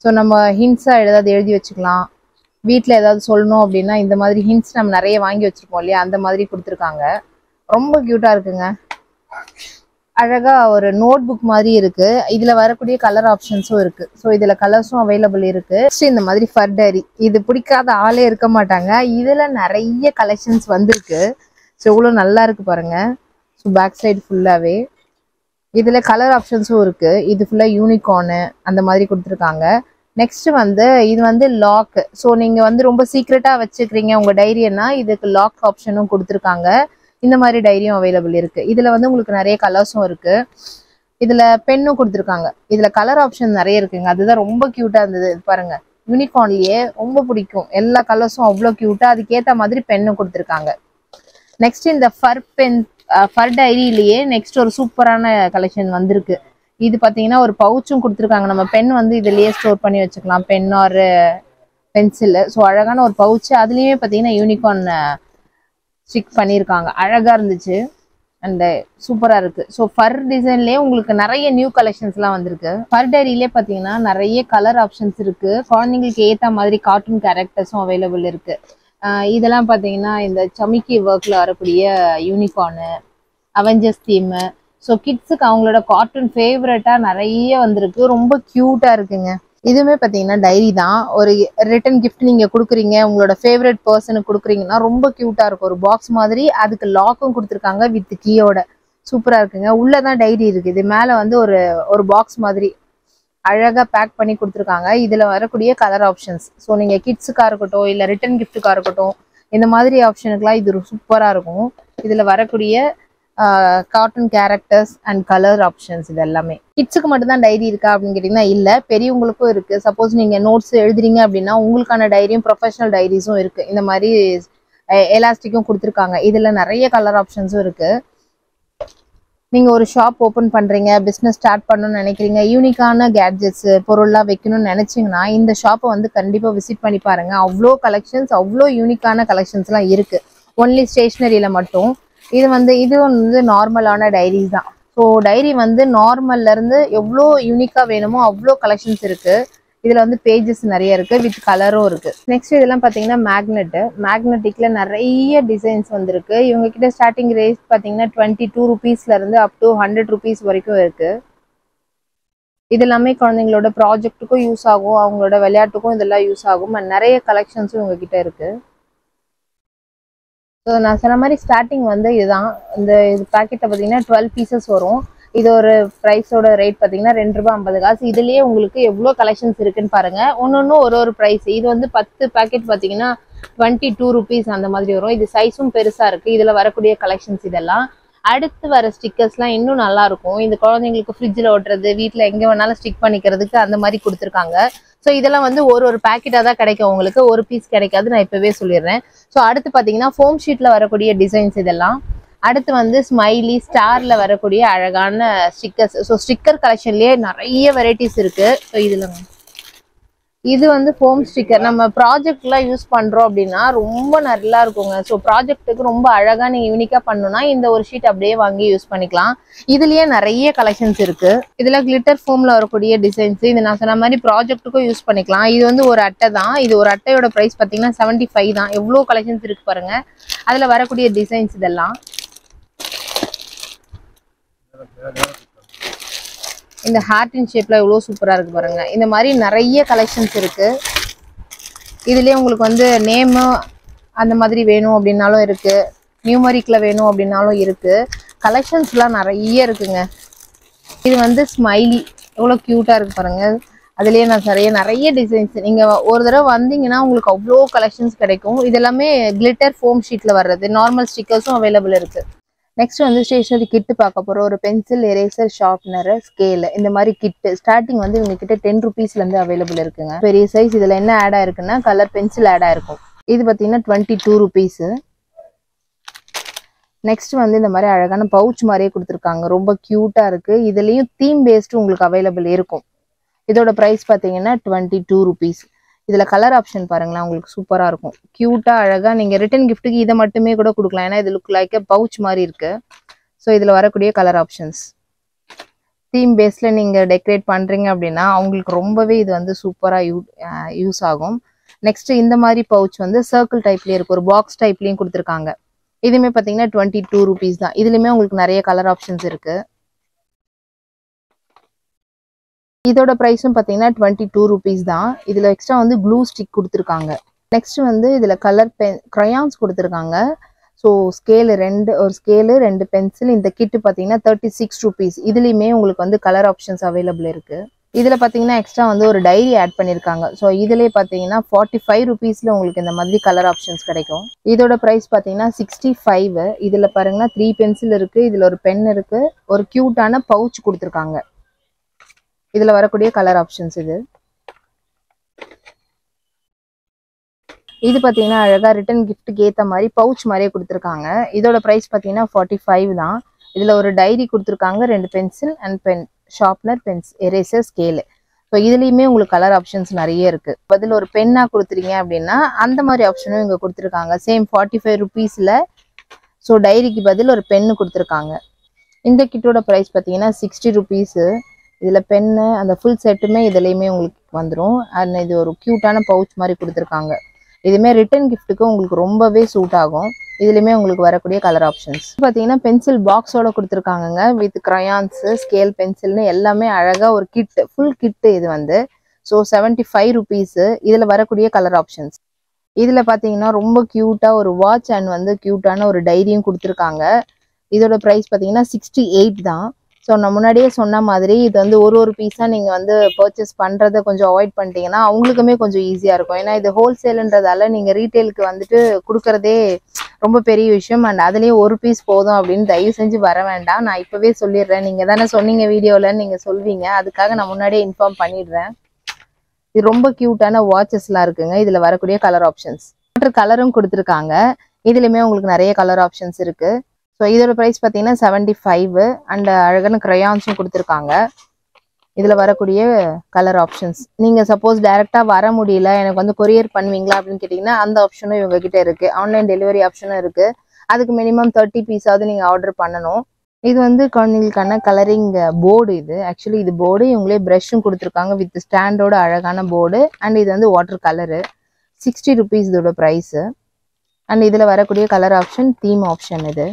ஸோ நம்ம ஹிண்ட்ஸாக ஏதாவது எழுதி வச்சுக்கலாம். வீட்டில் ஏதாவது சொல்லணும் அப்படின்னா இந்த மாதிரி ஹிண்ட்ஸ் நம்ம நிறைய வாங்கி வச்சுருப்போம் இல்லையா, அந்த மாதிரி கொடுத்துருக்காங்க. ரொம்ப க்யூட்டாக இருக்குங்க. அழகா ஒரு நோட் புக் மாதிரி இருக்கு. இதுல வரக்கூடிய கலர் ஆப்ஷன்ஸும் இருக்கு. ஸோ இதுல கலர்ஸும் அவைலபிள் இருக்கு. இந்த மாதிரி ஃபர் டைரி, இது பிடிக்காத ஆளே இருக்க மாட்டாங்க. இதுல நிறைய கலெக்ஷன்ஸ் வந்திருக்கு. ஸோ இவ்வளோ நல்லா இருக்கு பாருங்க. ஸோ பேக் சைடு ஃபுல்லாவே இதுல கலர் ஆப்ஷன்ஸும் இருக்கு. இது ஃபுல்லா யூனிகார்னு அந்த மாதிரி கொடுத்துருக்காங்க. நெக்ஸ்ட் வந்து இது வந்து லாக். ஸோ நீங்க வந்து ரொம்ப சீக்ரெட்டா வச்சுக்கிறீங்க உங்க டைரியன்னா இதுக்கு லாக் ஆப்ஷனும் கொடுத்துருக்காங்க. இந்த மாதிரி டைரியும் அவைலபிள் இருக்கு. இதுல வந்து உங்களுக்கு நிறைய கலர்ஸும் இருக்கு. இதுல பென்னும் கொடுத்துருக்காங்க. இதுல கலர் ஆப்ஷன் நிறைய இருக்குங்க. அதுதான் ரொம்ப கியூட்டா இருந்தது. பாருங்க, யூனிகார்ன்லயே ரொம்ப பிடிக்கும். எல்லா கலர்ஸும் அவ்வளோ கியூட்டா, அதுக்கேற்ற மாதிரி பென்னும் கொடுத்துருக்காங்க. நெக்ஸ்ட் இந்த ஃபர் பென் ஃபர் டைரியிலேயே நெக்ஸ்ட் ஒரு சூப்பரான கலெக்ஷன் வந்திருக்கு. இது பார்த்தீங்கன்னா ஒரு பவுச்சும் கொடுத்துருக்காங்க. நம்ம பென் வந்து இதுலயே ஸ்டோர் பண்ணி வச்சுக்கலாம், பென் ஒரு பென்சில். ஸோ அழகான ஒரு பவுச்சு, அதுலேயுமே பார்த்தீங்கன்னா யூனிகார்ன் ஸ்டிக் பண்ணியிருக்காங்க. அழகாக இருந்துச்சு அண்ட் சூப்பராக இருக்குது. ஸோ ஃபர் டிசைன்லேயே உங்களுக்கு நிறைய நியூ கலெக்ஷன்ஸ்லாம் வந்திருக்கு. ஃபர் டைரியிலே பார்த்தீங்கன்னா நிறைய கலர் ஆப்ஷன்ஸ் இருக்குது. குழந்தைங்களுக்கு ஏற்ற மாதிரி கார்ட்டூன் கேரக்டர்ஸும் அவைலபிள் இருக்குது. இதெல்லாம் பார்த்தீங்கன்னா இந்த சமிக்கி ஒர்க்கில் வரக்கூடிய யூனிகார்னு, அவெஞ்சர்ஸ் தீமு. ஸோ கிட்ஸுக்கு அவங்களோட கார்ட்டூன் ஃபேவரட்டாக நிறைய வந்திருக்கு. ரொம்ப க்யூட்டாக இருக்குங்க. இதுவுமே பார்த்தீங்கன்னா டைரி தான். ஒரு ரிட்டன் கிஃப்ட் நீங்கள் கொடுக்குறீங்க, உங்களோட ஃபேவரட் பர்சனுக்கு கொடுக்குறீங்கன்னா ரொம்ப க்யூட்டாக இருக்கும். ஒரு பாக்ஸ் மாதிரி, அதுக்கு லாக்கும் கொடுத்துருக்காங்க வித் கீயோட. சூப்பராக இருக்குங்க. உள்ளே தான் டைரி இருக்குது. இது மேலே வந்து ஒரு பாக்ஸ் மாதிரி அழகாக பேக் பண்ணி கொடுத்துருக்காங்க. இதில் வரக்கூடிய கலர் ஆப்ஷன்ஸ், ஸோ நீங்கள் கிட்ஸுக்காக இருக்கட்டும் இல்லை ரிட்டன் கிஃப்ட்டுக்காக இருக்கட்டும், இந்த மாதிரி ஆப்ஷனுக்குலாம் இது சூப்பராக இருக்கும். இதில் வரக்கூடிய cartoon characters and colour options இது எல்லாமே. கிட்ஸுக்கு மட்டும்தான் டைரி இருக்கா அப்படின்னு கேட்டிங்கன்னா இல்லை, பெரியவங்களுக்கும் இருக்குது. சப்போஸ் நீங்கள் நோட்ஸ் எழுதுறீங்க அப்படின்னா உங்களுக்கான டைரியும் ப்ரொஃபஷனல் டைரிஸும் இருக்குது. இந்த மாதிரி எலாஸ்டிக்கும் கொடுத்துருக்காங்க. இதில் நிறைய கலர் ஆப்ஷன்ஸும் இருக்குது. நீங்கள் ஒரு ஷாப் ஓப்பன் பண்ணுறீங்க, பிஸ்னஸ் ஸ்டார்ட் பண்ணணும்னு நினைக்கிறீங்க, யூனிக்கான கேட்ஜெட்ஸ் பொருள்லாம் வைக்கணும்னு நினச்சிங்கன்னா இந்த ஷாப்பை வந்து கண்டிப்பாக விசிட் பண்ணி பாருங்கள். அவ்வளோ கலெக்ஷன்ஸ், அவ்வளோ யூனிக்கான கலெக்ஷன்ஸ்லாம் இருக்குது. ஒன்லி ஸ்டேஷ்னரியில் மட்டும். இது வந்து நார்மலான டைரிஸ் தான். ஸோ டைரி வந்து நார்மல்லேருந்து எவ்வளோ யூனிக்காக வேணுமோ அவ்வளோ கலெக்ஷன்ஸ் இருக்குது. இதில் வந்து பேஜஸ் நிறைய இருக்குது, வித் கலரும் இருக்குது. நெக்ஸ்ட் இதெல்லாம் பார்த்தீங்கன்னா மேக்னெட்டிக்கில் நிறைய டிசைன்ஸ் வந்திருக்கு. இவங்ககிட்ட ஸ்டார்டிங் ரேட் பார்த்தீங்கன்னா 22 rupeesலேருந்து அப் டு 100 rupees வரைக்கும் இருக்குது. இது எல்லாமே குழந்தைங்களோட ப்ராஜெக்ட்டுக்கும் யூஸ் ஆகும், அவங்களோட விளையாட்டுக்கும் இதெல்லாம் யூஸ் ஆகும். அண்ட் நிறைய கலெக்ஷன்ஸும் இவங்ககிட்ட இருக்குது. ஸோ நான் சொன்ன மாதிரி ஸ்டார்டிங் வந்து இதுதான். இந்த பேக்கெட்டை பார்த்தீங்கன்னா 12 pieces வரும். இது ஒரு ப்ரைஸோட ரேட் பார்த்தீங்கன்னா ₹2.50. இதுலேயே உங்களுக்கு எவ்வளோ கலெக்ஷன்ஸ் இருக்குன்னு பாருங்கள். ஒன்று ஒரு ப்ரைஸ். இது வந்து 10 பேக்கெட் பார்த்தீங்கன்னா 22 rupees அந்த மாதிரி வரும். இது சைஸும் பெருசாக இருக்குது. இதில் வரக்கூடிய கலெக்ஷன்ஸ் இதெல்லாம். அடுத்து வர ஸ்டிக்கர்ஸ்லாம் இன்னும் நல்லா இருக்கும். இந்த குழந்தைங்களுக்கு ஃப்ரிட்ஜில் ஓட்டுறது, வீட்டில் எங்கே வேணாலும் ஸ்டிக் பண்ணிக்கிறதுக்கு அந்த மாதிரி கொடுத்துருக்காங்க. ஸோ இதெல்லாம் வந்து ஒரு பேக்கெட்டாக தான் கிடைக்கும் உங்களுக்கு, ஒரு பீஸ் கிடைக்காது, நான் இப்போவே சொல்லிடுறேன். ஸோ அடுத்து பார்த்தீங்கன்னா ஃபோம் ஷீட்டில் வரக்கூடிய டிசைன்ஸ் இதெல்லாம். அடுத்து வந்து ஸ்மைலி ஸ்டாரில் வரக்கூடிய அழகான ஸ்டிக்கர்ஸ். ஸோ ஸ்டிக்கர் கலெக்ஷன்லேயே நிறைய வெரைட்டிஸ் இருக்குது. ஸோ இதில் இது வந்து ஃபோம் ஸ்டிக்கர். நம்ம ப்ராஜெக்ட்லாம் யூஸ் பண்ணுறோம் அப்படின்னா ரொம்ப நல்லா இருக்குங்க. ஸோ ப்ராஜெக்ட்டுக்கு ரொம்ப அழகாக நீங்கள் யூனிக்காக பண்ணணும்னா இந்த ஒரு ஷீட் அப்படியே வாங்கி யூஸ் பண்ணிக்கலாம். இதுலேயே நிறைய கலெக்ஷன்ஸ் இருக்குது. இதில் கிளிட்டர் ஃபோமில் வரக்கூடிய டிசைன்ஸ். இது நான் சொன்ன மாதிரி ப்ராஜெக்ட்டுக்கும் யூஸ் பண்ணிக்கலாம். இது வந்து ஒரு அட்டை தான். இது ஒரு அட்டையோட ப்ரைஸ் பார்த்தீங்கன்னா 75 தான். எவ்வளோ கலெக்ஷன்ஸ் இருக்குது பாருங்கள். அதில் வரக்கூடிய டிசைன்ஸ் இதெல்லாம். இந்த ஹார்ட்டின் ஷேப்ல எவ்வளோ சூப்பராக இருக்குது பாருங்க. இந்த மாதிரி நிறைய கலெக்ஷன்ஸ் இருக்குது. இதுலேயே உங்களுக்கு வந்து நேமு அந்த மாதிரி வேணும் அப்படின்னாலும் இருக்குது, நியூமரிக்கில் வேணும் அப்படின்னாலும் இருக்குது. கலெக்ஷன்ஸ்லாம் நிறைய இருக்குங்க. இது வந்து ஸ்மைலி எவ்வளோ க்யூட்டாக இருக்குது பாருங்கள். அதுலேயே நான் நிறைய டிசைன்ஸ். நீங்கள் ஒரு தடவை வந்தீங்கன்னா உங்களுக்கு அவ்வளோ கலெக்ஷன்ஸ் கிடைக்கும். இதெல்லாமே கிளிட்டர் ஃபோம் ஷீட்டில் வர்றது. நார்மல் ஸ்டிக்கர்ஸும் அவைலபிள் இருக்குது. நெக்ஸ்ட் வந்து ஸ்டேஷனரி கிட்டு பார்க்க போகிறோம். ஒரு பென்சில், எரேசர், ஷார்ப்னர், ஸ்கேல், இந்த மாதிரி கிட்டு ஸ்டார்டிங் வந்து இவங்ககிட்ட 10 rupeesலேருந்து அவைலபிள் இருக்குங்க. பெரிய சைஸ். இதில் என்ன ஆட் ஆயிருக்குன்னா கலர் பென்சில் ஆட் ஆயிருக்கும். இது பார்த்தீங்கன்னா 22 rupees. நெக்ஸ்ட் வந்து இந்த மாதிரி அழகான பவுச் மாதிரியே கொடுத்துருக்காங்க. ரொம்ப க்யூட்டாக இருக்குது. இதுலேயும் தீம் பேஸ்டு உங்களுக்கு அவைலபிள் இருக்கும். இதோட ப்ரைஸ் பார்த்தீங்கன்னா 22 rupees. இதில் கலர் ஆப்ஷன் பாருங்களேன், உங்களுக்கு சூப்பராக இருக்கும். க்யூட்டாக அழகாக நீங்கள் ரிட்டன் கிஃப்ட்டுக்கு இதை மட்டுமே கூட கொடுக்கலாம். ஏன்னா இது லுக் லைக் பவுச் மாதிரி இருக்குது. ஸோ இதில் வரக்கூடிய கலர் ஆப்ஷன்ஸ் தீம் பேஸில் நீங்கள் டெக்கரேட் பண்ணுறீங்க அப்படின்னா அவங்களுக்கு ரொம்பவே இது வந்து சூப்பராக யூஸ் ஆகும். நெக்ஸ்ட் இந்த மாதிரி பவுச் வந்து சர்க்கிள் டைப்லேயே இருக்குது, ஒரு பாக்ஸ் டைப்லேயும் கொடுத்துருக்காங்க. இதுவுமே பார்த்தீங்கன்னா 22 rupees தான். இதுலேயுமே உங்களுக்கு நிறைய கலர் ஆப்ஷன்ஸ் இருக்குது. இதோட ப்ரைஸும் பார்த்தீங்கன்னா 22 rupees தான். இதில் எக்ஸ்ட்ரா வந்து க்ளூ ஸ்டிக் கொடுத்துருக்காங்க. நெக்ஸ்ட் வந்து இதில் கலர் க்ரையான்ஸ் கொடுத்துருக்காங்க. ஸோ ஒரு ஸ்கேலு 2 பென்சில். இந்த கிட்டு பார்த்தீங்கன்னா 36 rupees. இதுலேயுமே உங்களுக்கு வந்து கலர் ஆப்ஷன்ஸ் அவைலபிள் இருக்குது. இதில் பார்த்தீங்கன்னா எக்ஸ்ட்ரா வந்து ஒரு டைரி ஆட் பண்ணியிருக்காங்க. ஸோ இதுலேயே பார்த்தீங்கன்னா 45 rupeesல உங்களுக்கு இந்த மாதிரி கலர் ஆப்ஷன்ஸ் கிடைக்கும். இதோட ப்ரைஸ் பார்த்தீங்கன்னா 65. இதில் பாருங்கன்னா 3 பென்சில் இருக்குது, இதில் ஒரு பென் இருக்குது, ஒரு க்யூட்டான பவுச் கொடுத்துருக்காங்க. இதில் வரக்கூடிய கலர் ஆப்ஷன்ஸ் இது. இது பார்த்தீங்கன்னா அழகாக ரிட்டன் கிஃப்ட்டுக்கு ஏற்ற மாதிரி பவுச் மாதிரியே கொடுத்துருக்காங்க. இதோட ப்ரைஸ் பார்த்தீங்கன்னா 45 தான். இதில் ஒரு டைரி கொடுத்துருக்காங்க, 2 pencil and pen, sharpener, eraser, scale. So இதுலேயுமே உங்களுக்கு கலர் ஆப்ஷன்ஸ் நிறைய இருக்குது. பதில் ஒரு பென்னாக கொடுத்துறீங்க அப்படின்னா அந்த மாதிரி ஆப்ஷனும் இங்கே கொடுத்துருக்காங்க. சேம் 45 ருபீஸில். ஸோ டைரிக்கு பதில் ஒரு பென்னு கொடுத்துருக்காங்க. இந்த கிட்டோட ப்ரைஸ் பார்த்தீங்கன்னா 60 ருபீஸு. இதில் பென்னு அந்த ஃபுல் செட்டுமே இதுலேயுமே உங்களுக்கு வந்துடும். அண்ட் இது ஒரு க்யூட்டான பவுச் மாதிரி கொடுத்துருக்காங்க. இதுவுமே ரிட்டன் கிஃப்ட்டுக்கு உங்களுக்கு ரொம்பவே சூட் ஆகும். இதுலேயுமே உங்களுக்கு வரக்கூடிய கலர் ஆப்ஷன்ஸ் பார்த்தீங்கன்னா பென்சில் பாக்ஸோட கொடுத்துருக்காங்கங்க. வித் க்ரையான்ஸு, ஸ்கேல், பென்சில்னு எல்லாமே அழகாக ஒரு கிட்டு, ஃபுல் கிட்டு இது வந்து. So 75 rupees. இதில் வரக்கூடிய கலர் ஆப்ஷன்ஸ் இதில் பார்த்தீங்கன்னா ரொம்ப க்யூட்டாக ஒரு வாட்ச் அண்ட் வந்து க்யூட்டான ஒரு டைரியும் கொடுத்துருக்காங்க. இதோட ப்ரைஸ் பார்த்தீங்கன்னா 68 தான். ஸோ நான் முன்னாடியே சொன்ன மாதிரி இது வந்து ஒரு பீஸாக நீங்கள் வந்து பர்ச்சேஸ் பண்ணுறதை கொஞ்சம் அவாய்ட் பண்ணிட்டீங்கன்னா அவங்களுக்குமே கொஞ்சம் ஈஸியாக இருக்கும். ஏன்னா இது ஹோல்சேலுன்றதால நீங்கள் ரீட்டெயிலுக்கு வந்துட்டு கொடுக்குறதே ரொம்ப பெரிய விஷயம். அண்ட் அதுலேயும் ஒரு பீஸ் போதும் அப்படின்னு தயவு செஞ்சு வர வேண்டாம். நான் இப்போவே சொல்லிடுறேன். நீங்கள் தானே சொன்னீங்க வீடியோவில், நீங்கள் சொல்வீங்க, அதுக்காக நான் முன்னாடியே இன்ஃபார்ம் பண்ணிடுறேன். இது ரொம்ப க்யூட்டான வாட்சஸ்லாம் இருக்குங்க. இதில் வரக்கூடிய கலர் ஆப்ஷன்ஸ் கலரும் கொடுத்துருக்காங்க. இதுலையுமே உங்களுக்கு நிறைய கலர் ஆப்ஷன்ஸ் இருக்கு. ஸோ இதோட ப்ரைஸ் பார்த்தீங்கன்னா 75 அண்ட் அழகான க்ரையான்ஸும் கொடுத்துருக்காங்க. இதில் வரக்கூடிய கலர் ஆப்ஷன்ஸ் நீங்கள் சப்போஸ் டைரெக்டாக வர முடியல, எனக்கு வந்து கொரியர் பண்ணுவீங்களா அப்படின்னு கேட்டிங்கன்னா அந்த ஆப்ஷனும் இவங்ககிட்ட இருக்குது. ஆன்லைன் டெலிவரி ஆப்ஷனும் இருக்குது. அதுக்கு மினிமம் 30 பீஸாவது நீங்கள் ஆர்டர் பண்ணணும். இது வந்து குழந்தைங்களுக்கான கலரிங் போர்டு. இது ஆக்சுவலி இது போர்டு, இவங்களே ப்ரஷ்ஷும் கொடுத்துருக்காங்க வித் ஸ்டாண்டோட அழகான போர்டு. அண்ட் இது வந்து வாட்டர் கலரு. 60 ருபீஸ் இதோட ப்ரைஸு. அண்ட் இதில் வரக்கூடிய கலர் ஆப்ஷன் தீம் ஆப்ஷன். இது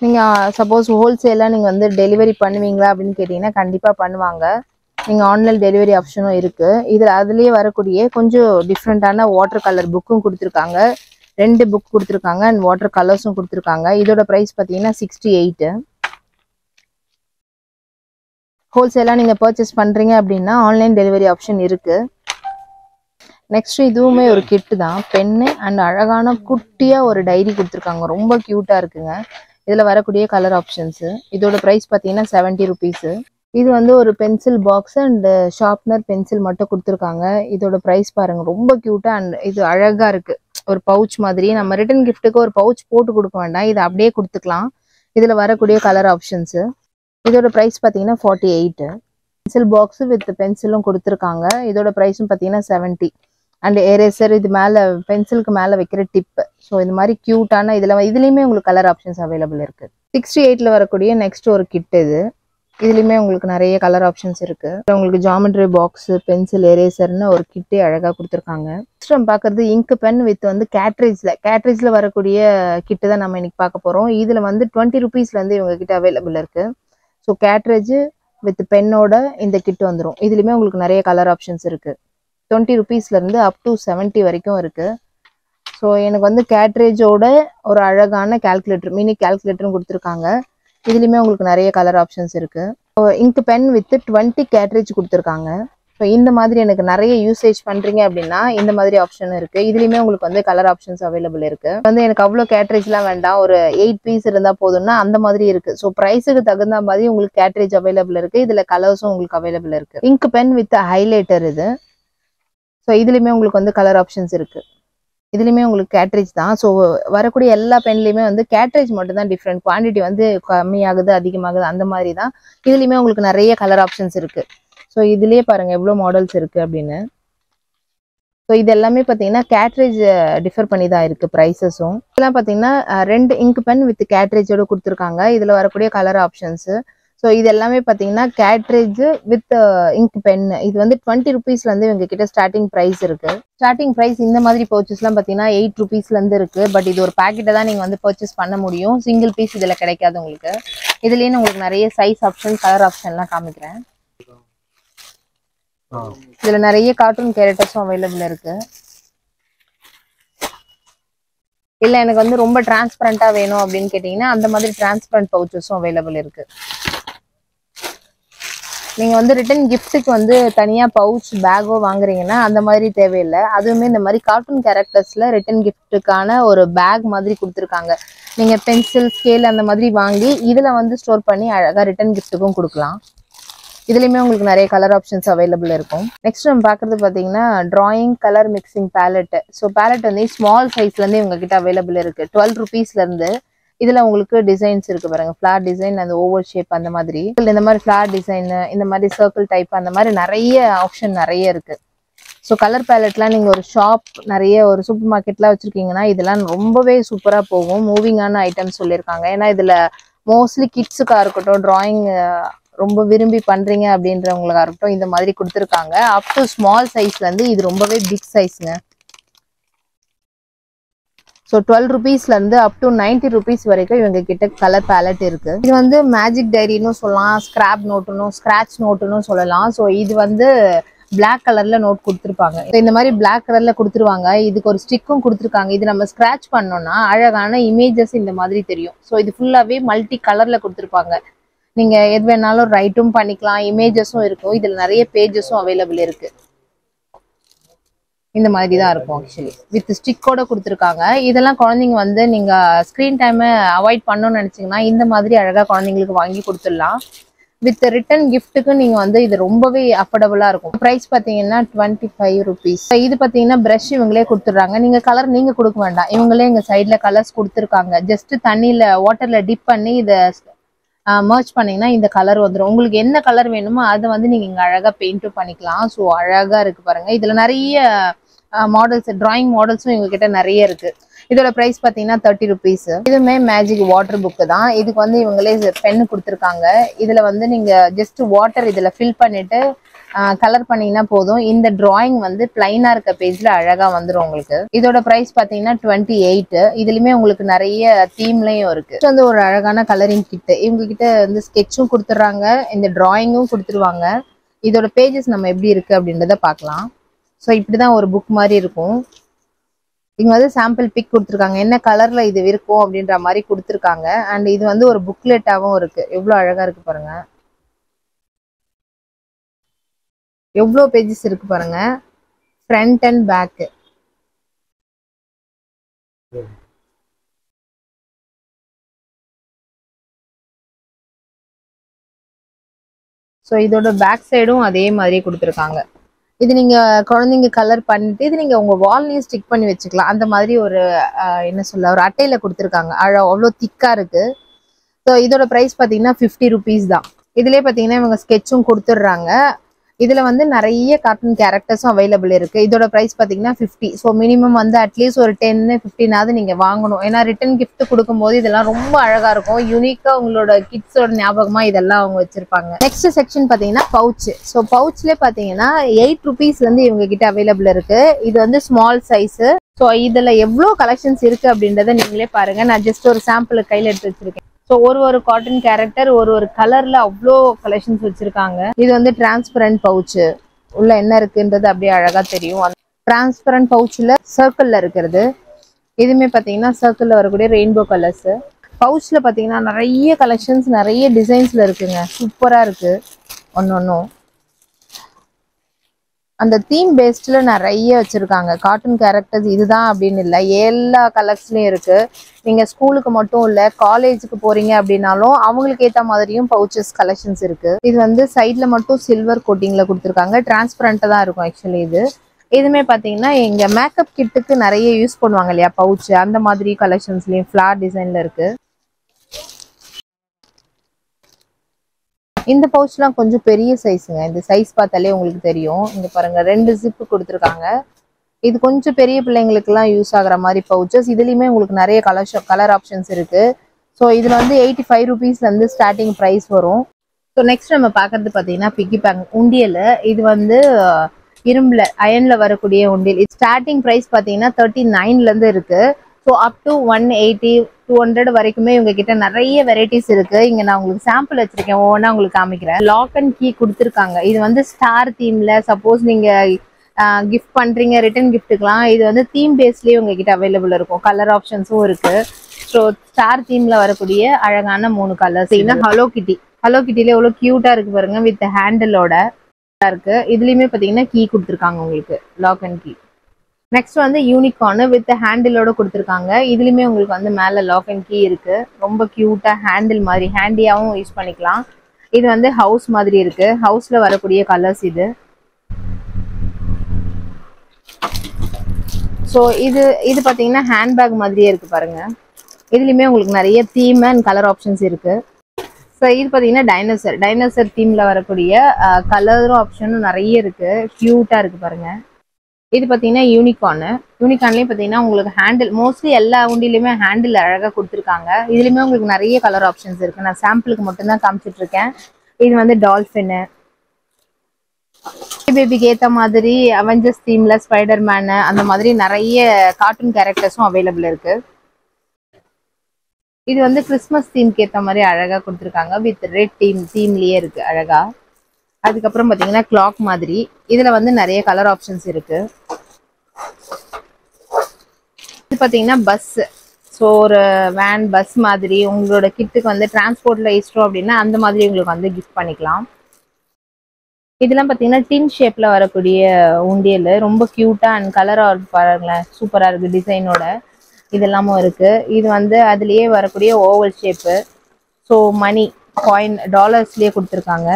நீங்கள் சப்போஸ் ஹோல்சேலாக நீங்கள் வந்து டெலிவரி பண்ணுவீங்களா அப்படின்னு கேட்டிங்கன்னா கண்டிப்பாக பண்ணுவாங்க. நீங்கள் ஆன்லைன் டெலிவரி ஆப்ஷனும் இருக்குது. இதில் அதுலேயே வரக்கூடிய கொஞ்சம் டிஃப்ரெண்ட்டான வாட்டர் கலர் புக்கும் கொடுத்துருக்காங்க. 2 புக் கொடுத்துருக்காங்க அண்ட் வாட்டர் கலர்ஸும் கொடுத்துருக்காங்க. இதோட ப்ரைஸ் பார்த்தீங்கன்னா 68. ஹோல்சேலாக நீங்கள் பர்ச்சேஸ் பண்ணுறீங்க அப்படின்னா ஆன்லைன் டெலிவரி ஆப்ஷன் இருக்குது. நெக்ஸ்ட் இதுவுமே ஒரு கிட்டு தான். பென்னு அண்ட் அழகான குட்டியாக ஒரு டைரி கொடுத்துருக்காங்க. ரொம்ப க்யூட்டாக இருக்குங்க. இதில் வரக்கூடிய கலர் ஆப்ஷன்ஸு இதோட ப்ரைஸ் பார்த்தீங்கன்னா 70 ருபீஸு. இது வந்து ஒரு pencil box and sharpener, pencil மட்டும் கொடுத்துருக்காங்க. இதோட ப்ரைஸ் பாருங்கள், ரொம்ப க்யூட்டாக அண்ட் இது அழகாக இருக்குது. ஒரு பவுச் மாதிரி. நம்ம ரிட்டன் கிஃப்ட்டுக்கு ஒரு பவுச் போட்டு கொடுக்க வேண்டாம், இதை அப்படியே கொடுத்துக்கலாம். இதில் வரக்கூடிய கலர் ஆப்ஷன்ஸு இதோட ப்ரைஸ் பார்த்தீங்கன்னா 48. பென்சில் பாக்ஸு வித் பென்சிலும் கொடுத்துருக்காங்க. இதோட ப்ரைஸும் பார்த்தீங்கன்னா 70. அண்ட் எரேசர், இது மேலே பென்சிலுக்கு மேலே வைக்கிற டிப்பு. ஸோ இந்த மாதிரி க்யூட்டான இதுலேயுமே உங்களுக்கு கலர் ஆப்ஷன்ஸ் அவைலபிள் இருக்குது. 68ல் வரக்கூடிய நெக்ஸ்ட் ஒரு கிட் இது. இதுலேயுமே உங்களுக்கு நிறைய கலர் ஆப்ஷன்ஸ் இருக்குது. உங்களுக்கு ஜாமெட்ரி பாக்ஸு, பென்சில், எரேசர்னு ஒரு கிட்டே அழகாக கொடுத்துருக்காங்க. நெக்ஸ்ட் நம்ம பார்க்குறது இங்க் பென் வித் வந்து கேட்ரேஜில் வரக்கூடிய கிட்டு தான் நம்ம இன்னைக்கு பார்க்க போகிறோம். இதில் வந்து 20 ருபீஸ்லேருந்து இவங்க கிட்ட அவைலபிள் இருக்குது. ஸோ கேட்ரேஜ் வித் பென்னோட இந்த கிட் வந்துடும். இதுலேயுமே உங்களுக்கு நிறைய கலர் ஆப்ஷன்ஸ் இருக்குது. 20 ருபீஸ்லேருந்து அப் டு 70 வரைக்கும் இருக்குது. ஸோ எனக்கு வந்து கேட்ரேஜோட ஒரு அழகான கால்குலேட்டர், மினி கால்குலேட்டரும் கொடுத்துருக்காங்க. இதுலேயுமே உங்களுக்கு நிறைய கலர் ஆப்ஷன்ஸ் இருக்குது. இங்க் பென் வித் 20 கேட்ரேஜ் கொடுத்துருக்காங்க. ஸோ இந்த மாதிரி எனக்கு நிறைய யூசேஜ் பண்ணுறீங்க அப்படின்னா இந்த மாதிரி ஆப்ஷன் இருக்குது. இதுலேயுமே உங்களுக்கு வந்து கலர் ஆப்ஷன்ஸ் அவைலபிள் இருக்குது. வந்து எனக்கு அவ்வளோ கேட்ரேஜ்லாம் வேண்டாம், ஒரு 8 பீஸ் இருந்தால் போதும்னா அந்த மாதிரி இருக்குது. ஸோ ப்ரைஸுக்கு தகுந்த மாதிரி உங்களுக்கு கேட்ரேஜ் அவைலபிள் இருக்குது. இதில் கலர்ஸும் உங்களுக்கு அவைலபிள் இருக்குது. இங்க் பென் வித் ஹைலைட்டர் இது. ஸோ இதுலேயுமே உங்களுக்கு வந்து கலர் ஆப்ஷன்ஸ் இருக்குது. இதுலேயுமே உங்களுக்கு கேட்ரேஜ் தான். ஸோ வரக்கூடிய எல்லா பென்லேயுமே வந்து கேட்ரேஜ் மட்டும் தான் டிஃப்ரெண்ட். குவான்டிட்டி வந்து கம்மியாகுது, அதிகமாகுது, அந்த மாதிரி தான். இதுலேயுமே உங்களுக்கு நிறைய கலர் ஆப்ஷன்ஸ் இருக்குது. ஸோ இதுலேயே பாருங்கள் எவ்வளோ மாடல்ஸ் இருக்குது அப்படின்னு. ஸோ இது எல்லாமே பார்த்தீங்கன்னா கேட்ரேஜ் டிஃபர் பண்ணி தான் இருக்குது ப்ரைஸஸும். இதெல்லாம் பார்த்தீங்கன்னா 2 இங்க் பென் வித் கேட்ரேஜோடு கொடுத்துருக்காங்க. இதில் வரக்கூடிய கலர் ஆப்ஷன்ஸு. ஸோ இது எல்லாமே பார்த்தீங்கன்னா கேட்ரேஜ் வித் இங்க் பென். இது வந்து 20 ருபீஸ்லேருந்து இவங்க கிட்ட ஸ்டார்டிங் ப்ரைஸ் இருக்குது. ஸ்டார்டிங் ப்ரைஸ் இந்த மாதிரி பர்ச்சேஸ்லாம் பார்த்தீங்கன்னா 8 ருபீஸ்லேருந்து இருக்குது. பட் இது ஒரு பேக்கெட்டை தான் நீங்கள் வந்து பர்ச்சேஸ் பண்ண முடியும். சிங்கிள் பீஸ் இதில் கிடைக்காது உங்களுக்கு. இதுலேயே உங்களுக்கு நிறைய சைஸ் ஆப்ஷன், கலர் ஆப்ஷன்லாம் காமிக்கிறேன். இதில் நிறைய கார்ட்டூன் கேரக்டர்ஸும் அவைலபிள் இருக்குது. இல்லை எனக்கு வந்து ரொம்ப டிரான்ஸ்பரண்ட்டாக வேணும் அப்படின்னு கேட்டிங்கன்னா அந்த மாதிரி டிரான்ஸ்பரண்ட் பவுச்சஸும் அவைலபிள் இருக்குது. நீங்கள் வந்து ரிட்டன் கிஃப்ட்டுக்கு வந்து தனியாக பவுச் பேக்கோ வாங்குறீங்கன்னா அந்த மாதிரி தேவையில்லை. அதுவுமே இந்த மாதிரி கார்ட்டூன் கேரக்டர்ஸில் ரிட்டன் கிஃப்ட்டுக்கான ஒரு பேக் மாதிரி கொடுத்துருக்காங்க. நீங்கள் பென்சில், ஸ்கேல் அந்த மாதிரி வாங்கி இதில் வந்து ஸ்டோர் பண்ணி அழகாக ரிட்டன் கிஃப்ட்டுக்கும் கொடுக்கலாம். இதுலயுமே உங்களுக்கு நிறைய கலர் ஆப்ஷன்ஸ் அவைலபிள் இருக்கும். நெக்ஸ்ட் நம்ம பாக்குறது பாத்தீங்கன்னா drawing colour mixing palette. So palette வந்து ஸ்மால் சைஸ்ல இருந்து இவங்க கிட்ட அவைலபிள் இருக்கு. 12 rupeesல இருந்து இதுல உங்களுக்கு டிசைன்ஸ் இருக்கு பாருங்க. ஃபிளார் டிசைன், அந்த ஓவல் ஷேப், அந்த மாதிரி இந்த மாதிரி ஃபிளார் டிசைன், இந்த மாதிரி சர்க்கிள் டைப், அந்த மாதிரி நிறைய ஆப்ஷன் நிறைய இருக்கு. ஸோ கலர் பேலட்லாம் நீங்க ஒரு ஷாப் நிறைய ஒரு சூப்பர் மார்க்கெட்லாம் வச்சிருக்கீங்கன்னா இதெல்லாம் ரொம்பவே சூப்பரா போகும். மூவிங்கான ஐட்டம்ஸ் சொல்லியிருக்காங்க. ஏன்னா இதுல மோஸ்ட்லி கிட்ஸுக்கா இருக்கட்டும், டிராயிங் ரொம்ப விரும்பி பண்றீங்க அப்படின்றவங்களுக்கா இருக்கட்டும், இந்த மாதிரி கொடுத்துருக்காங்க. அப் டு ஸ்மால் சைஸ்ல இருந்து இது ரொம்பவே பிக் சைஸ்ங்க. ஸோ 12 rupeesல இருந்து அப் டு 90 rupees வரைக்கும் இவங்க கிட்ட கலர் பேலட் இருக்கு. இது வந்து மேஜிக் டைரின்னு சொல்லலாம், ஸ்கிராப் நோட்டுன்னு, ஸ்கிராச் நோட்டுன்னு சொல்லலாம். ஸோ இது வந்து பிளாக் கலர்ல நோட் கொடுத்துருப்பாங்க. இந்த மாதிரி பிளாக் கலர்ல கொடுத்துருவாங்க. இதுக்கு ஒரு ஸ்டிக்கும் கொடுத்துருக்காங்க. இது நம்ம ஸ்கிராச் பண்ணோம்னா அழகான இமேஜஸ் இந்த மாதிரி தெரியும். ஸோ இது ஃபுல்லாவே மல்டி கலர்ல கொடுத்துருப்பாங்க. நீங்க எது வேணாலும் ரைட்டும் பண்ணிக்கலாம், இமேஜஸும் இருக்கும். இதுல நிறைய பேஜஸும் அவைலபிள் இருக்கு. இந்த மாதிரி தான் இருக்கும் ஆக்சுவலி, வித் ஸ்டிக்கோட கொடுத்துருக்காங்க. இதெல்லாம் குழந்தைங்க வந்து நீங்க ஸ்கிரீன் டைமை அவாய்ட் பண்ணணும்னு நினைச்சீங்கன்னா இந்த மாதிரி அழகா குழந்தைங்களுக்கு வாங்கி கொடுத்துடலாம். வித் ரிட்டன் கிஃப்ட்டுக்கு நீங்க வந்து இது ரொம்பவே அஃபோர்டபுளா இருக்கும். ப்ரைஸ் பாத்தீங்கன்னா 25 rupees. இது பாத்தீங்கன்னா பிரஷ் இவங்களே கொடுத்துட்றாங்க. நீங்க கலர் நீங்க கொடுக்க வேண்டாம், இவங்களே எங்க சைட்ல கலர்ஸ் கொடுத்துருக்காங்க. ஜஸ்ட் தண்ணியில வாட்டர்ல டிப் பண்ணி இதை மர்ச் பண்ணீங்கன்னா இந்த கலர் வந்துடும். உங்களுக்கு என்ன கலர் வேணுமோ அதை வந்து நீங்க இங்க அழகா பெயிண்ட்டும் பண்ணிக்கலாம். ஸோ அழகா இருக்கு பாருங்க. இதுல நிறைய மாடல்ஸ், டிராயிங் மாடல்ஸும் எங்க கிட்ட நிறைய இருக்கு. இதோட பிரைஸ் பாத்தீங்கன்னா 30 rupees. இதுவுமே மேஜிக் வாட்டர் புக் தான். இதுக்கு வந்து இவங்களே பென்னு கொடுத்துருக்காங்க. இதுல வந்து நீங்க ஜஸ்ட் வாட்டர் இதுல ஃபில் பண்ணிட்டு கலர் பண்ணீங்கன்னா போதும். இந்த டிராயிங் வந்து பிளைனா இருக்க பேஜ்ல அழகா வந்துடும் உங்களுக்கு. இதோட பிரைஸ் பாத்தீங்கன்னா 28. இதுலயுமே உங்களுக்கு நிறைய தீம்லயும் இருக்கு. இது வந்து ஒரு அழகான கலரிங் கிட். இவங்க கிட்ட வந்து ஸ்கெட்சும் கொடுத்துட்றாங்க, இந்த டிராயிங்கும் கொடுத்துருவாங்க. இதோட பேஜஸ் நம்ம எப்படி இருக்கு அப்படின்றத பார்க்கலாம். ஸோ இப்படிதான் ஒரு புக் மாதிரி இருக்கும். இங்க வந்து சாம்பிள் பிக் கொடுத்துருக்காங்க, என்ன கலர்ல இது இருக்கும் அப்படின்ற மாதிரி கொடுத்துருக்காங்க. அண்ட் இது வந்து ஒரு புக்லெட்டாவும் இருக்கு. எவ்வளவு அழகா இருக்கு பாருங்க, எவ்வளோ பேஜஸ் இருக்கு பாருங்க, ஃப்ரண்ட் அண்ட் பேக். ஸோ இதோட பேக் சைடும் அதே மாதிரி கொடுத்துருக்காங்க. இது நீங்க குழந்தைங்க கலர் பண்ணிட்டு இது நீங்க உங்க வால்லையும் ஸ்டிக் பண்ணி வச்சுக்கலாம். அந்த மாதிரி ஒரு என்ன சொல்ல, ஒரு அட்டையில கொடுத்துருக்காங்க. அவ்வளோ திக்கா இருக்கு. ஸோ இதோட ப்ரைஸ் பார்த்தீங்கன்னா 50 rupees தான். இதுலேயே பார்த்தீங்கன்னா இவங்க ஸ்கெட்சும் கொடுத்துட்றாங்க. இதுல வந்து நிறைய கார்ட்டூன் கேரக்டர்ஸும் அவைலபிள் இருக்கு. இதோட பிரைஸ் பாத்தீங்கன்னா 50. ஸோ மினிமம் வந்து அட்லீஸ்ட் ஒரு 10-15 நீங்க வாங்கணும். ஏன்னா ரிட்டன் கிஃப்ட் கொடுக்கும்போது இதெல்லாம் ரொம்ப அழகா இருக்கும். யூனிக்கா உங்களோட கிட்ஸோட ஞாபகமா இதெல்லாம் அவங்க வச்சிருப்பாங்க. நெக்ஸ்ட் செக்ஷன் பாத்தீங்கன்னா பவுச். ஸோ பவுச்ல பாத்தீங்கன்னா 8 rupeesல இருந்து இவங்க கிட்ட அவைலபிள் இருக்கு. இது வந்து ஸ்மால் சைஸ். ஸோ இதுல எவ்வளவு கலெக்ஷன்ஸ் இருக்கு அப்படின்றத நீங்களே பாருங்க. நான் ஜஸ்ட் ஒரு சாம்பிள் கையில எடுத்து வச்சிருக்கேன். ஸோ ஒரு காட்டன் கேரக்டர் ஒரு கலர்ல அவ்வளோ கலெக்ஷன்ஸ் வச்சிருக்காங்க. இது வந்து டிரான்ஸ்பரண்ட் பவுச். உள்ள என்ன இருக்குன்றது அப்படியே அழகா தெரியும். டிரான்ஸ்பரண்ட் பவுச்ல சர்க்கிள்ல இருக்கிறது. இதுமே பாத்தீங்கன்னா சர்க்கிள்ல வரக்கூடிய ரெயின்போ கலர்ஸ். பவுச்ல பாத்தீங்கன்னா நிறைய கலெக்ஷன்ஸ், நிறைய டிசைன்ஸ்ல இருக்குங்க. சூப்பரா இருக்கு ஒன்னொன்னும். அந்த தீம் பேஸ்ட்ல நிறைய வச்சிருக்காங்க. கார்ட்டூன் கேரக்டர்ஸ் இதுதான் அப்படின்னு இல்லை, எல்லா கலர்ஸ்லயும் இருக்கு. நீங்க ஸ்கூலுக்கு மட்டும் இல்ல, காலேஜுக்கு போறீங்க அப்படின்னாலும் அவங்களுக்கு ஏத்த மாதிரியும் பவுச்சஸ் கலெக்ஷன்ஸ் இருக்கு. இது வந்து சைட்ல மட்டும் சில்வர் கோட்டிங்ல கொடுத்துருக்காங்க. டிரான்ஸ்பரண்டா தான் இருக்கும் ஆக்சுவலி இது. இதுமே பாத்தீங்கன்னா எங்க மேக்கப் கிட்டுக்கு நிறைய யூஸ் பண்ணுவாங்க இல்லையா பவுச், அந்த மாதிரி கலெக்ஷன்ஸ்லயும் ஃபிளார் டிசைன்ல இருக்கு. இந்த பவுச்லாம் கொஞ்சம் பெரிய சைஸுங்க. இந்த சைஸ் பார்த்தாலே உங்களுக்கு தெரியும். இங்க பாருங்க 2 ஜிப்பு கொடுத்துருக்காங்க. இது கொஞ்சம் பெரிய பிள்ளைங்களுக்கு எல்லாம் யூஸ் ஆகுற மாதிரி பவுச்சஸ். இதுலயுமே உங்களுக்கு நிறைய கலர் ஆப்ஷன்ஸ் இருக்கு. ஸோ இதுல வந்து 85 rupeesல இருந்து ஸ்டார்டிங் ப்ரைஸ் வரும். ஸோ நெக்ஸ்ட் நம்ம பாக்குறது பாத்தீங்கன்னா பிக்கி பேங்க் உண்டியல். இது வந்து இரும்புல அயன்ல வரக்கூடிய உண்டியல். ஸ்டார்டிங் ப்ரைஸ் பாத்தீங்கன்னா 39ல இருந்து இருக்கு. ஸோ அப் டு 180-200 வரைக்குமே இவங்க கிட்ட நிறைய வெரைட்டிஸ் இருக்கு. இங்க நான் உங்களுக்கு சாம்பிள் வச்சிருக்கேன், ஒவ்வொன்றா உங்களுக்கு காமிக்கிறேன். லாக் அண்ட் கீ கொடுத்துருக்காங்க. இது வந்து ஸ்டார் தீம்ல சப்போஸ் நீங்க கிஃப்ட் பண்றீங்க ரிட்டன் கிஃப்ட்டுக்கலாம், இது வந்து தீம் பேஸ்லயே உங்ககிட்ட அவைலபிள் இருக்கும். கலர் ஆப்ஷன்ஸும் இருக்கு. ஸோ ஸ்டார் தீம்ல வரக்கூடிய அழகான 3 கலர்ஸ். ஹலோ கிட்டி. ஹலோ கிட்டில எவ்வளவு கியூட்டா இருக்கு பாருங்க, வித் ஹேண்டிலோட இருக்கு. இதுலயுமே பாத்தீங்கன்னா கீ கொடுத்துருக்காங்க உங்களுக்கு, லாக் அண்ட் கீ. நெக்ஸ்ட் வந்து யூனிகார்ன் வித் ஹேண்டிலோட கொடுத்துருக்காங்க. இதுலயுமே உங்களுக்கு வந்து மேல லாக் அண்ட் கீ இருக்கு. ரொம்ப கியூட்டா ஹேண்டில் மாதிரி ஹேண்டியாவும் யூஸ் பண்ணிக்கலாம். இது வந்து ஹவுஸ் மாதிரி இருக்கு. ஹவுஸ்ல வரக்கூடிய கலர்ஸ் இது. ஸோ இது பார்த்தீங்கன்னா ஹேண்ட்பேக் மாதிரியே இருக்கு பாருங்க. இதுலயுமே உங்களுக்கு நிறைய தீம் அண்ட் கலர் ஆப்ஷன்ஸ் இருக்கு. ஸோ இது பார்த்தீங்கன்னா டைனோசர் தீம்ல வரக்கூடிய கலரும் ஆப்ஷனும் நிறைய இருக்கு. கியூட்டா இருக்கு பாருங்க. இது பார்த்தீங்கன்னா யூனிகார்ன்லேயும் பார்த்தீங்கன்னா உங்களுக்கு ஹேண்டில் மோஸ்ட்லி எல்லா உண்டிலையுமே ஹேண்டில் அழகாக கொடுத்துருக்காங்க. இதுலையுமே உங்களுக்கு நிறைய கலர் ஆப்ஷன்ஸ் இருக்கு. நான் சாம்பிளுக்கு மட்டும்தான் காமிச்சிட்டு இருக்கேன். இது வந்து டால்ஃபின் பேபிக்கு ஏற்ற மாதிரி அவெஞ்சர்ஸ் தீம்ல ஸ்பைடர்மேன் அந்த மாதிரி நிறைய கார்ட்டூன் கேரக்டர்ஸும் அவைலபிள் இருக்கு. இது வந்து கிறிஸ்மஸ் தீம்க்கு ஏற்ற மாதிரி அழகா கொடுத்துருக்காங்க. வித் ரெட் தீம்லயே இருக்கு அழகா. அதுக்கப்புறம் பார்த்தீங்கன்னா கிளாக் மாதிரி இதுல வந்து நிறைய கலர் ஆப்ஷன்ஸ் இருக்கு. இது பார்த்தீங்கன்னா பஸ். ஸோ ஒரு வேன் பஸ் மாதிரி உங்களோட கிட்டுக்கு வந்து டிரான்ஸ்போர்ட்ல இஷ்டம் அப்படின்னா அந்த மாதிரி உங்களுக்கு வந்து கிஃப்ட் பண்ணிக்கலாம். இதெல்லாம் பார்த்தீங்கன்னா டின் ஷேப்ல வரக்கூடிய உண்டியல் ரொம்ப கியூட்டா அண்ட் கலரா பாருங்களேன், சூப்பரா இருக்கு டிசைனோட. இதெல்லாமும் இருக்கு. இது வந்து அதுலயே வரக்கூடிய ஓவல் ஷேப்பு. ஸோ மணி காயின் டாலர்ஸ்லயே கொடுத்துருக்காங்க.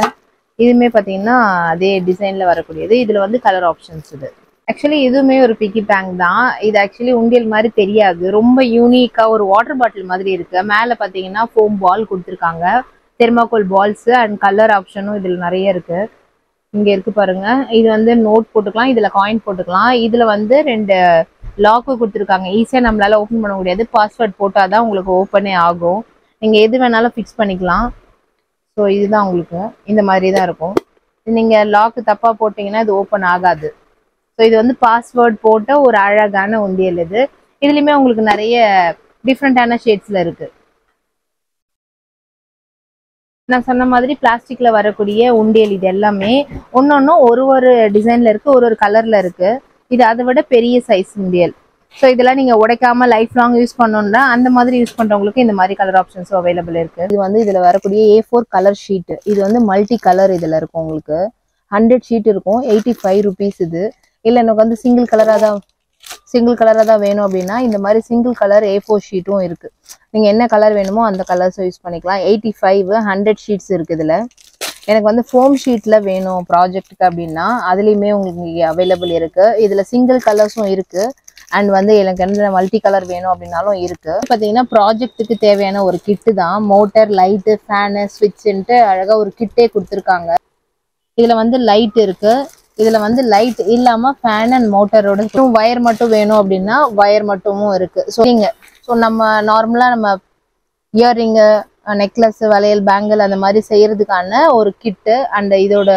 இதுவுமே பார்த்தீங்கன்னா அதே டிசைன்ல வரக்கூடியது. இதுல வந்து கலர் ஆப்ஷன்ஸ் இது. ஆக்சுவலி இதுவுமே ஒரு பிக்கி பேங்க் தான். இது ஆக்சுவலி உண்டியல் மாதிரி தெரியாது. ரொம்ப யூனிக்கா ஒரு வாட்டர் பாட்டில் மாதிரி இருக்கு. மேல பார்த்தீங்கன்னா ஃபோம் பால் கொடுத்துருக்காங்க. தெர்மாக்கோல் பால்ஸ் அண்ட் கலர் ஆப்ஷனும் இதுல நிறைய இருக்கு. இங்க இருக்கு பாருங்க. இது வந்து நோட் போட்டுக்கலாம், இதுல காயின் போட்டுக்கலாம். இதுல வந்து 2 லாக்கு கொடுத்துருக்காங்க. ஈஸியா நம்மளால ஓப்பன் பண்ண முடியாது. பாஸ்வேர்ட் போட்டாதான் உங்களுக்கு ஓப்பனே ஆகும். நீங்க எது வேணாலும் ஃபிக்ஸ் பண்ணிக்கலாம். ஸோ இதுதான் உங்களுக்கு இந்த மாதிரி தான் இருக்கும். நீங்க லாக்கு தப்பா போட்டீங்கன்னா இது ஓப்பன் ஆகாது. ஸோ இது வந்து பாஸ்வேர்ட் போட்ட ஒரு அழகான உண்டியல் இது. இதுலயுமே உங்களுக்கு நிறைய டிஃப்ரெண்டான ஷேட்ஸ்ல இருக்கு. நான் சொன்ன மாதிரி பிளாஸ்டிக்ல வரக்கூடிய உண்டியல் இது எல்லாமே ஒன்னொன்னும் ஒரு டிசைன்ல இருக்கு, ஒரு கலர்ல இருக்கு. இது அதை விட பெரிய சைஸ் உண்டியல். ஸோ இதெல்லாம் நீங்க உடைக்காம லைஃப் லாங் யூஸ் பண்ணணும்னா அந்த மாதிரி யூஸ் பண்றவங்களுக்கு இந்த மாதிரி கலர் ஆப்ஷன்ஸும் அவைலபிள் இருக்கு. இது வந்து இதுல வரக்கூடிய A4 கலர் ஷீட். இது வந்து மல்டி கலர் இதுல இருக்கும். உங்களுக்கு 100 ஷீட் இருக்கும். 85 ருபீஸ் இது. இல்ல எனக்கு வந்து சிங்கிள் கலரா தான் வேணும் அப்படின்னா இந்த மாதிரி சிங்கிள் கலர் A4 ஷீட்டும் இருக்கு. நீங்க என்ன கலர் வேணுமோ அந்த கலர்ஸும் யூஸ் பண்ணிக்கலாம். 85 100 ஷீட்ஸ் இருக்கு இதுல. எனக்கு வந்து ஃபோம் ஷீட்ல வேணும் ப்ராஜெக்ட்டுக்கு அப்படின்னா அதுலயுமே உங்களுக்கு அவைலபிள் இருக்கு. இதுல சிங்கிள் கலர்ஸும் இருக்கு. அண்ட் வந்து எனக்கு எந்த மல்டி கலர் வேணும் அப்படின்னாலும் இருக்கு. பார்த்தீங்கன்னா ப்ராஜெக்ட்டுக்கு தேவையான ஒரு கிட்டு தான். மோட்டர், லைட்டு, ஃபேனு, ஸ்விட்சுன்ட்டு அழகா ஒரு கிட்டே கொடுத்துருக்காங்க. இதுல வந்து லைட் இருக்கு. இதுல வந்து லைட் இல்லாம ஃபேன் அண்ட் மோட்டரோட வயர் மட்டும் வேணும் அப்படின்னா வயர் மட்டுமும் இருக்கு. ஸோ நம்ம நார்மலா நம்ம இயர்ரிங்கு, நெக்லஸ், வளையல், பேங்கிள் அந்த மாதிரி செய்யறதுக்கான ஒரு கிட்டு அண்ட் இதோட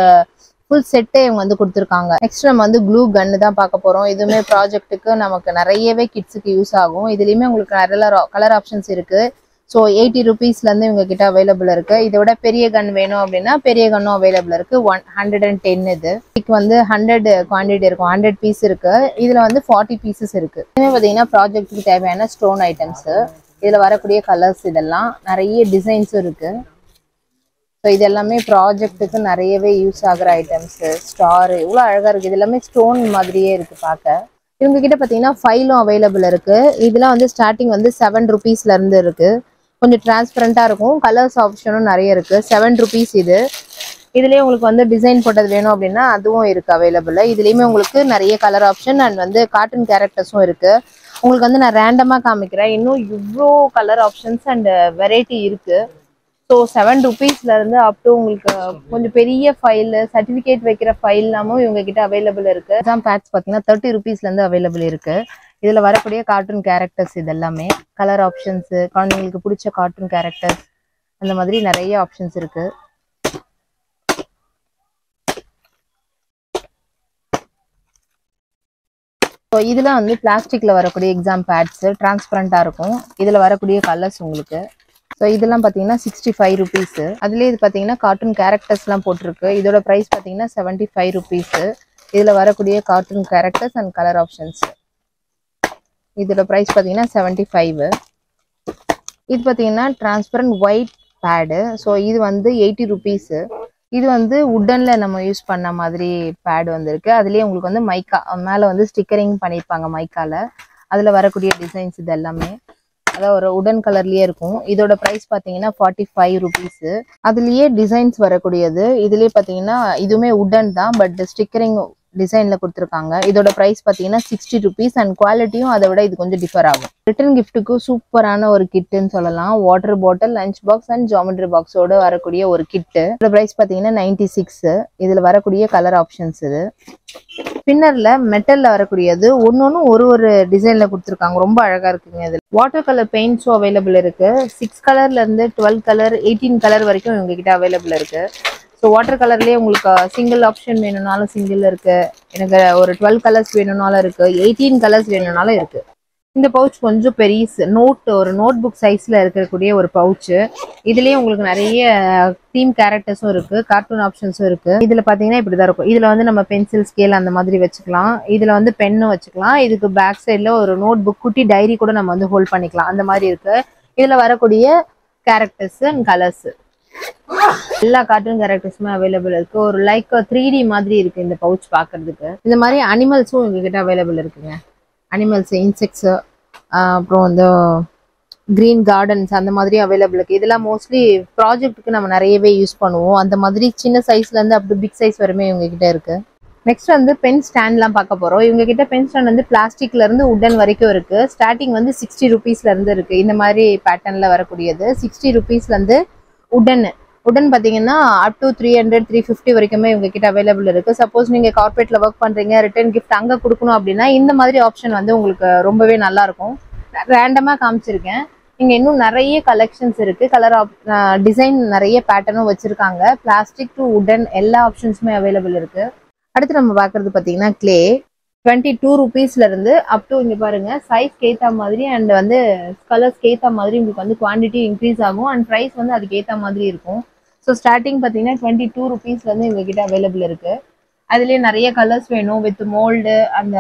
ஃபுல் செட்டே இவங்க வந்து கொடுத்துருக்காங்க. நெக்ஸ்ட் நம்ம வந்து க்ளூ கன்னு தான் பார்க்க போறோம். இதுவுமே ப்ராஜெக்ட்டுக்கு நமக்கு நிறையவே கிட்ஸுக்கு யூஸ் ஆகும். இதுலயுமே உங்களுக்கு நிறைய கலர் ஆப்ஷன்ஸ் இருக்கு. ஸோ 80 ருபீஸ்லேருந்து இவங்க கிட்ட அவைலபிள் இருக்கு. இதை விட பெரிய கன் வேணும் அப்படின்னா பெரிய கன்னும் அவைலபிள் இருக்கு. 110 இது. இதுக்கு வந்து 100 குவான்டிட்டி இருக்கும். 100 பீஸ் இருக்கு. இதுல வந்து 40 பீசஸ் இருக்கு. இதுவுமே பார்த்தீங்கன்னா ப்ராஜெக்ட்டுக்கு தேவையான ஸ்டோன் ஐட்டம்ஸ். இதுல வரக்கூடிய கலர்ஸ் இதெல்லாம் நிறைய டிசைன்ஸும் இருக்கு. ஸோ இது எல்லாமே ப்ராஜெக்ட்டுக்கு நிறையவே யூஸ் ஆகுற ஐட்டம்ஸ். ஸ்டார் இவ்வளோ அழகா இருக்கு. இது எல்லாமே ஸ்டோன் மாதிரியே இருக்கு பார்க்க. இவங்க கிட்ட பார்த்தீங்கன்னா ஃபைலும் அவைலபிள் இருக்கு. இதெல்லாம் வந்து ஸ்டார்டிங் வந்து 7 ருபீஸ்ல இருந்து இருக்கு. கொஞ்சம் டிரான்ஸ்பரண்டா இருக்கும். கலர்ஸ் ஆப்ஷனும் நிறைய இருக்கு. 7 ருபீஸ் இது. இதுலயே உங்களுக்கு வந்து டிசைன் போட்டது வேணும் அப்படின்னா அதுவும் இருக்கு அவைலபிள். இதுலயுமே உங்களுக்கு நிறைய கலர் ஆப்ஷன் அண்ட் வந்து கார்ட்டூன் கேரக்டர்ஸும் இருக்கு. உங்களுக்கு வந்து நான் ரேண்டமா காமிக்கிறேன். இன்னும் இவ்வளோ கலர் ஆப்ஷன்ஸ் அண்ட் வெரைட்டி இருக்கு. ஸோ 7 ருபீஸ்ல இருந்து அப் டு உங்களுக்கு கொஞ்சம் பெரிய ஃபைல், சர்டிஃபிகேட் வைக்கிற ஃபைல் எல்லாமும் இவங்க கிட்ட அவைலபிள் இருக்கு. எக்ஸாம் பேட்ஸ் பார்த்தீங்கன்னா 30 ருபீஸ்ல இருந்து அவைலபிள் இருக்கு. இதுல வரக்கூடிய கார்ட்டூன் கேரக்டர்ஸ் இது எல்லாமே கலர் ஆப்ஷன்ஸ், குழந்தைங்களுக்கு பிடிச்ச கார்ட்டூன் கேரக்டர்ஸ் அந்த மாதிரி நிறைய ஆப்ஷன்ஸ் இருக்கு. ஸோ இதெல்லாம் வந்து பிளாஸ்டிக்ல வரக்கூடிய எக்ஸாம் பேட்ஸ் டிரான்ஸ்பரண்டா இருக்கும். இதுல வரக்கூடிய கலர்ஸ் உங்களுக்கு. ஸோ இதெல்லாம் பார்த்தீங்கன்னா 65 ருபீஸ். அதுலேயே இது பார்த்தீங்கன்னா கார்ட்டூன் கேரக்டர்ஸ்லாம் போட்டிருக்கு. இதோட ப்ரைஸ் பார்த்தீங்கன்னா 75 ருபீஸ். இதில் வரக்கூடிய cartoon characters and colour options. இதோட ப்ரைஸ் பார்த்தீங்கன்னா 75. இது பார்த்தீங்கன்னா டிரான்ஸ்பரண்ட் ஒயிட் பேடு. ஸோ இது வந்து 80 ருபீஸ். இது வந்து உட்டன்ல நம்ம யூஸ் பண்ண மாதிரி பேட் வந்துருக்கு. அதுலேயே உங்களுக்கு வந்து மைக்கா மேலே வந்து ஸ்டிக்கரிங் பண்ணியிருப்பாங்க மைக்கால. அதில் வரக்கூடிய டிசைன்ஸ் இது எல்லாமே. அதாவது ஒரு உடன் கலர்லயே இருக்கும். இதோட பிரைஸ் பாத்தீங்கன்னா 45 rupees. அதுலயே டிசைன்ஸ் வரக்கூடியது. இதுலயே பாத்தீங்கன்னா இதுவுமே உடன் தான், பட் ஸ்டிக்கரிங் டிசைன்ல கொடுத்துருக்காங்க. இதோட பிரைஸ் பாத்தீங்கன்னா 60 rupees அண்ட் குவாலிட்டியும் அதை விட இது கொஞ்சம் டிஃபர் ஆகும். ரிட்டர்ன் கிஃப்ட்டுக்கு சூப்பரான ஒரு கிட்டுன்னு சொல்லலாம். Water bottle, lunch box and geometry பாக்ஸோட வரக்கூடிய ஒரு கிட்டு. இதோட பிரைஸ் பாத்தீங்கன்னா 96. இதுல வரக்கூடிய கலர் ஆப்ஷன்ஸ் இது. ஸ்பின்னர்ல மெட்டல்ல வரக்கூடியது ஒன்னொன்னு ஒரு டிசைன்ல கொடுத்துருக்காங்க. ரொம்ப அழகா இருக்குங்க. இது வாட்டர் கலர் பெயிண்ட்ஸும் அவைலபிள் இருக்கு. 6 கலர்ல இருந்து 12 கலர் 18 கலர் வரைக்கும் இவங்க கிட்ட அவைலபிள் இருக்கு. ஸோ வாட்டர் கலர்லேயே உங்களுக்கு சிங்கிள் ஆப்ஷன் வேணும்னாலும் சிங்கிள் இருக்கு. எனக்கு ஒரு 12 கலர்ஸ் வேணும்னாலும் இருக்கு. 18 கலர்ஸ் வேணும்னாலும் இருக்கு. இந்த பவுச் கொஞ்சம் பெரிய ஒரு நோட் புக் சைஸ்ல இருக்கக்கூடிய ஒரு பவுச்சு. இதுலயே உங்களுக்கு நிறைய தீம் கேரக்டர்ஸும் இருக்கு, கார்ட்டூன் ஆப்ஷன்ஸும் இருக்கு. இதுல பாத்தீங்கன்னா இப்படிதான் இருக்கும். இதுல வந்து நம்ம பென்சில், ஸ்கேல் அந்த மாதிரி வச்சுக்கலாம். இதுல வந்து பென்னும் வச்சுக்கலாம். இதுக்கு பேக் சைட்ல ஒரு நோட் புக், குட்டி டைரி கூட நம்ம வந்து ஹோல்ட் பண்ணிக்கலாம். அந்த மாதிரி இருக்கு. இதுல வரக்கூடிய கேரக்டர்ஸ் அண்ட் கலர்ஸ் எல்லா கார்ட்டூன் கேரக்டர்ஸுமே அவைலபிள் இருக்கு. ஒரு லைக் 3D மாதிரி இருக்கு இந்த பவுச் பாக்குறதுக்கு. இந்த மாதிரி அனிமல்ஸும் உங்ககிட்ட அவைலபிள் இருக்குங்க. அனிமல்ஸ், இன்செக்ட்ஸ், அப்புறம் வந்து கிரீன் கார்டன்ஸ் அந்த மாதிரி அவைலபிள் இருக்கு. இதெல்லாம் மோஸ்ட்லி ப்ராஜெக்ட்டுக்கு நம்ம நிறையவே யூஸ் பண்ணுவோம். அந்த மாதிரி சின்ன சைஸ்ல இருந்து அப்படி பிக் சைஸ் வரைமே இவங்க கிட்ட இருக்கு. நெக்ஸ்ட் வந்து பென் ஸ்டாண்ட்லாம் பார்க்க போறோம். இவங்க கிட்ட பென் ஸ்டாண்ட் வந்து பிளாஸ்டிக்ல இருந்து உடன் வரைக்கும் இருக்கு. ஸ்டார்டிங் வந்து 60 rupeesல இருந்து இருக்கு. இந்த மாதிரி பேட்டர்ன்ல வரக்கூடியது 60 rupeesல இருந்து உடன் பாத்தீங்கன்னா அப் டு 300 350 வரைக்குமே இவங்க கிட்ட அவைலபிள் இருக்கு. சப்போஸ் நீங்க கார்பரேட்ல ஒர்க் பண்றீங்க, ரிட்டர்ன் கிஃப்ட் அங்க கொடுக்கணும் அப்படின்னா இந்த மாதிரி ஆப்ஷன் வந்து உங்களுக்கு ரொம்பவே நல்லா இருக்கும். ரேண்டமா காமிச்சிருக்கேன். இங்க இன்னும் நிறைய கலெக்ஷன்ஸ் இருக்கு. கலர் டிசைன் நிறைய பேட்டர்னும் வச்சிருக்காங்க. பிளாஸ்டிக் டு உடன் எல்லா ஆப்ஷன்ஸுமே அவைலபிள் இருக்கு. அடுத்து நம்ம பாக்குறது பாத்தீங்கன்னா கிளே 22 rupeesல இருந்து அப் டு இங்க பாருங்க சைஸ்க்கு ஏத்த மாதிரி அண்ட் வந்து கலர்ஸ்க்கு ஏத்த மாதிரி உங்களுக்கு வந்து குவான்டிட்டி இன்க்ரீஸ் ஆகும் அண்ட் பிரைஸ் வந்து அதுக்கு ஏத்த மாதிரி இருக்கும். ஸோ ஸ்டார்டிங் பார்த்தீங்கன்னா 22 rupeesல இருந்து இவங்க கிட்ட அவைலபிள் இருக்கு. அதுலேயே நிறைய கலர்ஸ் வேணும் வித் மோல்டு, அந்த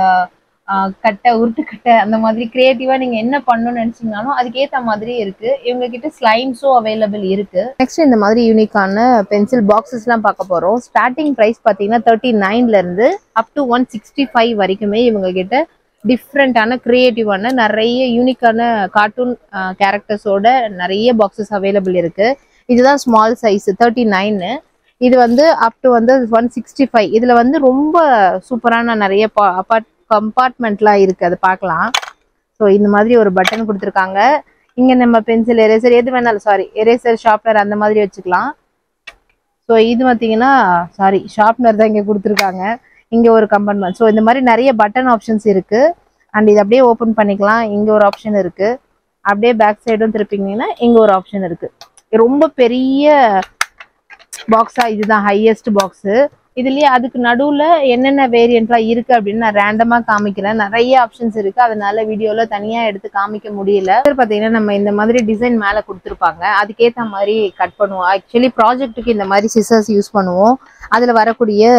கட்டை, உருட்டு கட்டை, அந்த மாதிரி கிரியேட்டிவா நீங்க என்ன பண்ணணும்னு நினைச்சீங்கன்னாலும் அதுக்கேற்ற மாதிரி இருக்கு. இவங்க கிட்ட ஸ்லைம்ஸும் அவைலபிள் இருக்கு. நெக்ஸ்ட் இந்த மாதிரி யூனிக்கான பென்சில் பாக்ஸஸ் எல்லாம் பார்க்க போறோம். ஸ்டார்டிங் பிரைஸ் பார்த்தீங்கன்னா 39ல இருந்து அப் டு 165 வரைக்குமே இவங்க கிட்ட டிஃப்ரெண்டான கிரியேட்டிவான நிறைய யூனிக்கான கார்ட்டூன் கேரக்டர்ஸோட நிறைய பாக்ஸஸ் அவைலபிள் இருக்கு. இதுதான் ஸ்மால் சைஸ் 39. இது வந்து அப் டு வந்து 165. இதுல வந்து ரொம்ப சூப்பரான நிறைய கம்பார்ட்மெண்ட்லாம் இருக்கு, அதை பார்க்கலாம். ஸோ இந்த மாதிரி ஒரு பட்டன் கொடுத்துருக்காங்க. இங்க நம்ம பென்சில், எரேசர் எது வேணாலும், எரேசர், ஷார்ப்னர் அந்த மாதிரி வச்சுக்கலாம். ஸோ இது பார்த்தீங்கன்னா ஷார்ப்னர் தான் இங்க கொடுத்துருக்காங்க. இங்க ஒரு கம்பார்ட்மெண்ட். ஸோ இந்த மாதிரி நிறைய பட்டன் ஆப்ஷன்ஸ் இருக்கு. அண்ட் இது அப்படியே ஓப்பன் பண்ணிக்கலாம். இங்க ஒரு ஆப்ஷன் இருக்கு. அப்படியே பேக் சைடும் திருப்பிங்கன்னா இங்க ஒரு ஆப்ஷன் இருக்கு. ரொம்ப பெரிய பாக்ஸா, இதுதான் ஹையஸ்ட் பாக்ஸ். இதுலயே அதுக்கு நடுவுல என்னென்ன வேரியன்ட்லாம் இருக்கு அப்படின்னு நான் ரேண்டமா காமிக்கிறேன். நிறைய ஆப்ஷன்ஸ் இருக்கு, அதனால வீடியோல தனியா எடுத்து காமிக்க முடியல. பாத்தீங்கன்னா நம்ம இந்த மாதிரி டிசைன் மேல கொடுத்துருப்பாங்க, அதுக்கேற்ற மாதிரி கட் பண்ணுவோம். ஆக்சுவலி ப்ராஜெக்ட்டுக்கு இந்த மாதிரி சிசர்ஸ் யூஸ் பண்ணுவோம். அதுல வரக்கூடிய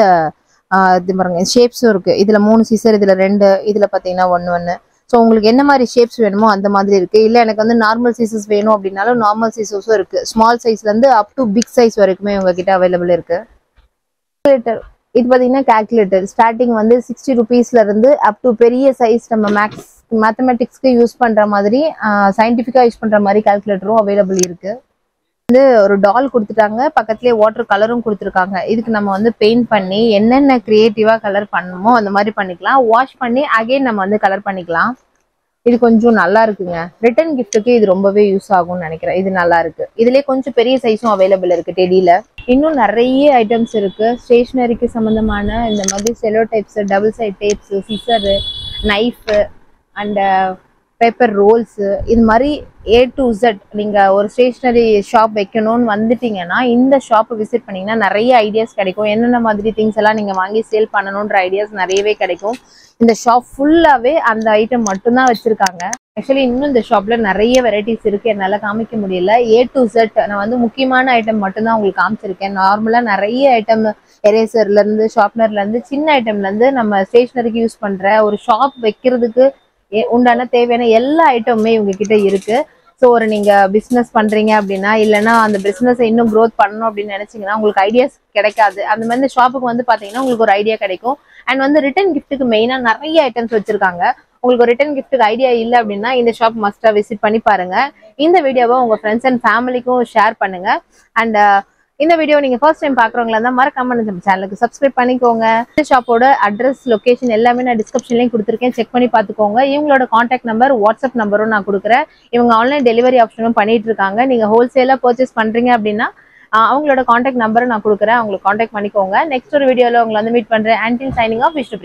இது பாருங்க ஷேப்ஸும் இருக்கு. இதுல 3 சிசர், இதுல 2, இதுல பாத்தீங்கன்னா 1 ஸோ உங்களுக்கு என்ன மாதிரி ஷேப்ஸ் வேணுமோ அந்த மாதிரி இருக்கு. இல்லை எனக்கு வந்து நார்மல் சைஸஸ் வேணும் அப்படின்னாலும் நார்மல் சைஸஸும் இருக்கு. ஸ்மால் சைஸ்ல இருந்து அப் டு பிக் சைஸ் வரைக்குமே உங்ககிட்ட அவைலபிள் இருக்கு. இது பாத்தீங்கன்னா கால்குலேட்டர். ஸ்டார்டிங் வந்து 60 rupeesல இருந்து அப் டு பெரிய சைஸ் நம்ம மேத்தமெட்டிக்ஸ்க்கு யூஸ் பண்ற மாதிரி, சயின்டிபிக்கா யூஸ் பண்ற மாதிரி கால்குலேட்டரும் அவைலபிள் இருக்கு. வந்து ஒரு டால் கொடுத்துட்டாங்க, பக்கத்துலேயே வாட்டர் கலரும் கொடுத்துருக்காங்க. இதுக்கு நம்ம வந்து பெயிண்ட் பண்ணி என்னென்ன கிரியேட்டிவா கலர் பண்ணணுமோ அந்த மாதிரி பண்ணிக்கலாம். வாஷ் பண்ணி அகைன் நம்ம வந்து கலர் பண்ணிக்கலாம். இது கொஞ்சம் நல்லா இருக்குங்க. ரிட்டர்ன் கிஃப்ட்டுக்கு இது ரொம்பவே யூஸ் ஆகும்னு நினைக்கிறேன். இது நல்லா இருக்கு. இதுலயே கொஞ்சம் பெரிய சைஸும் அவைலபிள் இருக்கு டெடியில. இன்னும் நிறைய ஐட்டம்ஸ் இருக்கு. ஸ்டேஷனரிக்கு சம்பந்தமான இந்த மாதிரி cello types, double side tapes, scissor, knife and paper rolls, இது மாதிரி A to Z நீங்க ஒரு ஸ்டேஷனரி ஷாப் வைக்கணும்னு வந்துட்டீங்கன்னா இந்த ஷாப் விசிட் பண்ணீங்கன்னா நிறைய ஐடியாஸ் கிடைக்கும். என்னென்ன மாதிரி திங்ஸ் எல்லாம் நீங்க வாங்கி சேல் பண்ணணும்ன்ற ஐடியாஸ் நிறையவே கிடைக்கும். இந்த ஷாப் ஃபுல்லாவே அந்த ஐட்டம் மட்டும்தான் வச்சிருக்காங்க. ஆக்சுவலி இன்னும் இந்த ஷாப்ல நிறைய வெரைட்டிஸ் இருக்கு, என்னால காமிக்க முடியல. A to Z நான் வந்து முக்கியமான ஐட்டம் மட்டும்தான் உங்களுக்கு காமிச்சிருக்கேன். நார்மலா நிறைய ஐட்டம், எரேசர்ல இருந்து, ஷார்ப்னர்ல இருந்து, சின்ன ஐட்டம்ல இருந்து நம்ம ஸ்டேஷனரிக்கு யூஸ் பண்ற ஒரு ஷாப் வைக்கிறதுக்கு உண்டான தேவையான எல்லா ஐட்டமுமே இவங்க கிட்ட இருக்கு. ஸோ ஒரு நீங்க பிசினஸ் பண்றீங்க அப்படின்னா, இல்லைன்னா அந்த பிசினஸ் இன்னும் க்ரோத் பண்ணணும் அப்படின்னு நினைச்சீங்கன்னா உங்களுக்கு ஐடியாஸ் கிடைக்காது. அந்த மாதிரி ஷாப்புக்கு வந்து பாத்தீங்கன்னா உங்களுக்கு ஒரு ஐடியா கிடைக்கும். அண்ட் வந்து ரிட்டர்ன் கிஃப்ட்டுக்கு மெயினா நிறைய ஐட்டம்ஸ் வச்சிருக்காங்க. உங்களுக்கு ரிட்டர்ன் கிஃப்ட்டுக்கு ஐடியா இல்லை அப்படின்னா இந்த ஷாப் மஸ்டா விசிட் பண்ணி பாருங்க. இந்த வீடியோவை உங்க ஃப்ரெண்ட்ஸ் அண்ட் ஃபேமிலிக்கும் ஷேர் பண்ணுங்க. அண்ட் இந்த வீடியோ நீங்க ஃபர்ஸ்ட் டைம் பாக்குறவங்களா இருந்தா மறக்காம நம்ம சேனலுக்கு சப்ஸ்கிரைப் பண்ணிக்கோங்க. இந்த ஷாப்போட அட்ரஸ், லொகேஷன் எல்லாமே நான் டிஸ்கிரிப்ஷன்லயும் கொடுத்துருக்கேன், செக் பண்ணி பாத்துக்கோங்க. இவங்களோட கான்டாக்ட் நம்பர், வாட்ஸ்அப் நம்பரும் நான் கொடுக்குறேன். இவங்க ஆன்லைன் டெலிவரி ஆப்ஷனும் பண்ணிட்டு இருக்காங்க. நீங்க ஹோல்சேலா பர்ச்சேஸ் பண்றீங்க அப்படின்னா அவங்களோட கான்டாக்ட் நம்பரை நான் கொடுக்குறேன், அவங்களுக்கு கான்டாக்ட் பண்ணிக்கோங்க. நெக்ஸ்ட் ஒரு வீடியோல உங்களை வந்து மீட் பண்றேன். Until signing off Vishnupriya.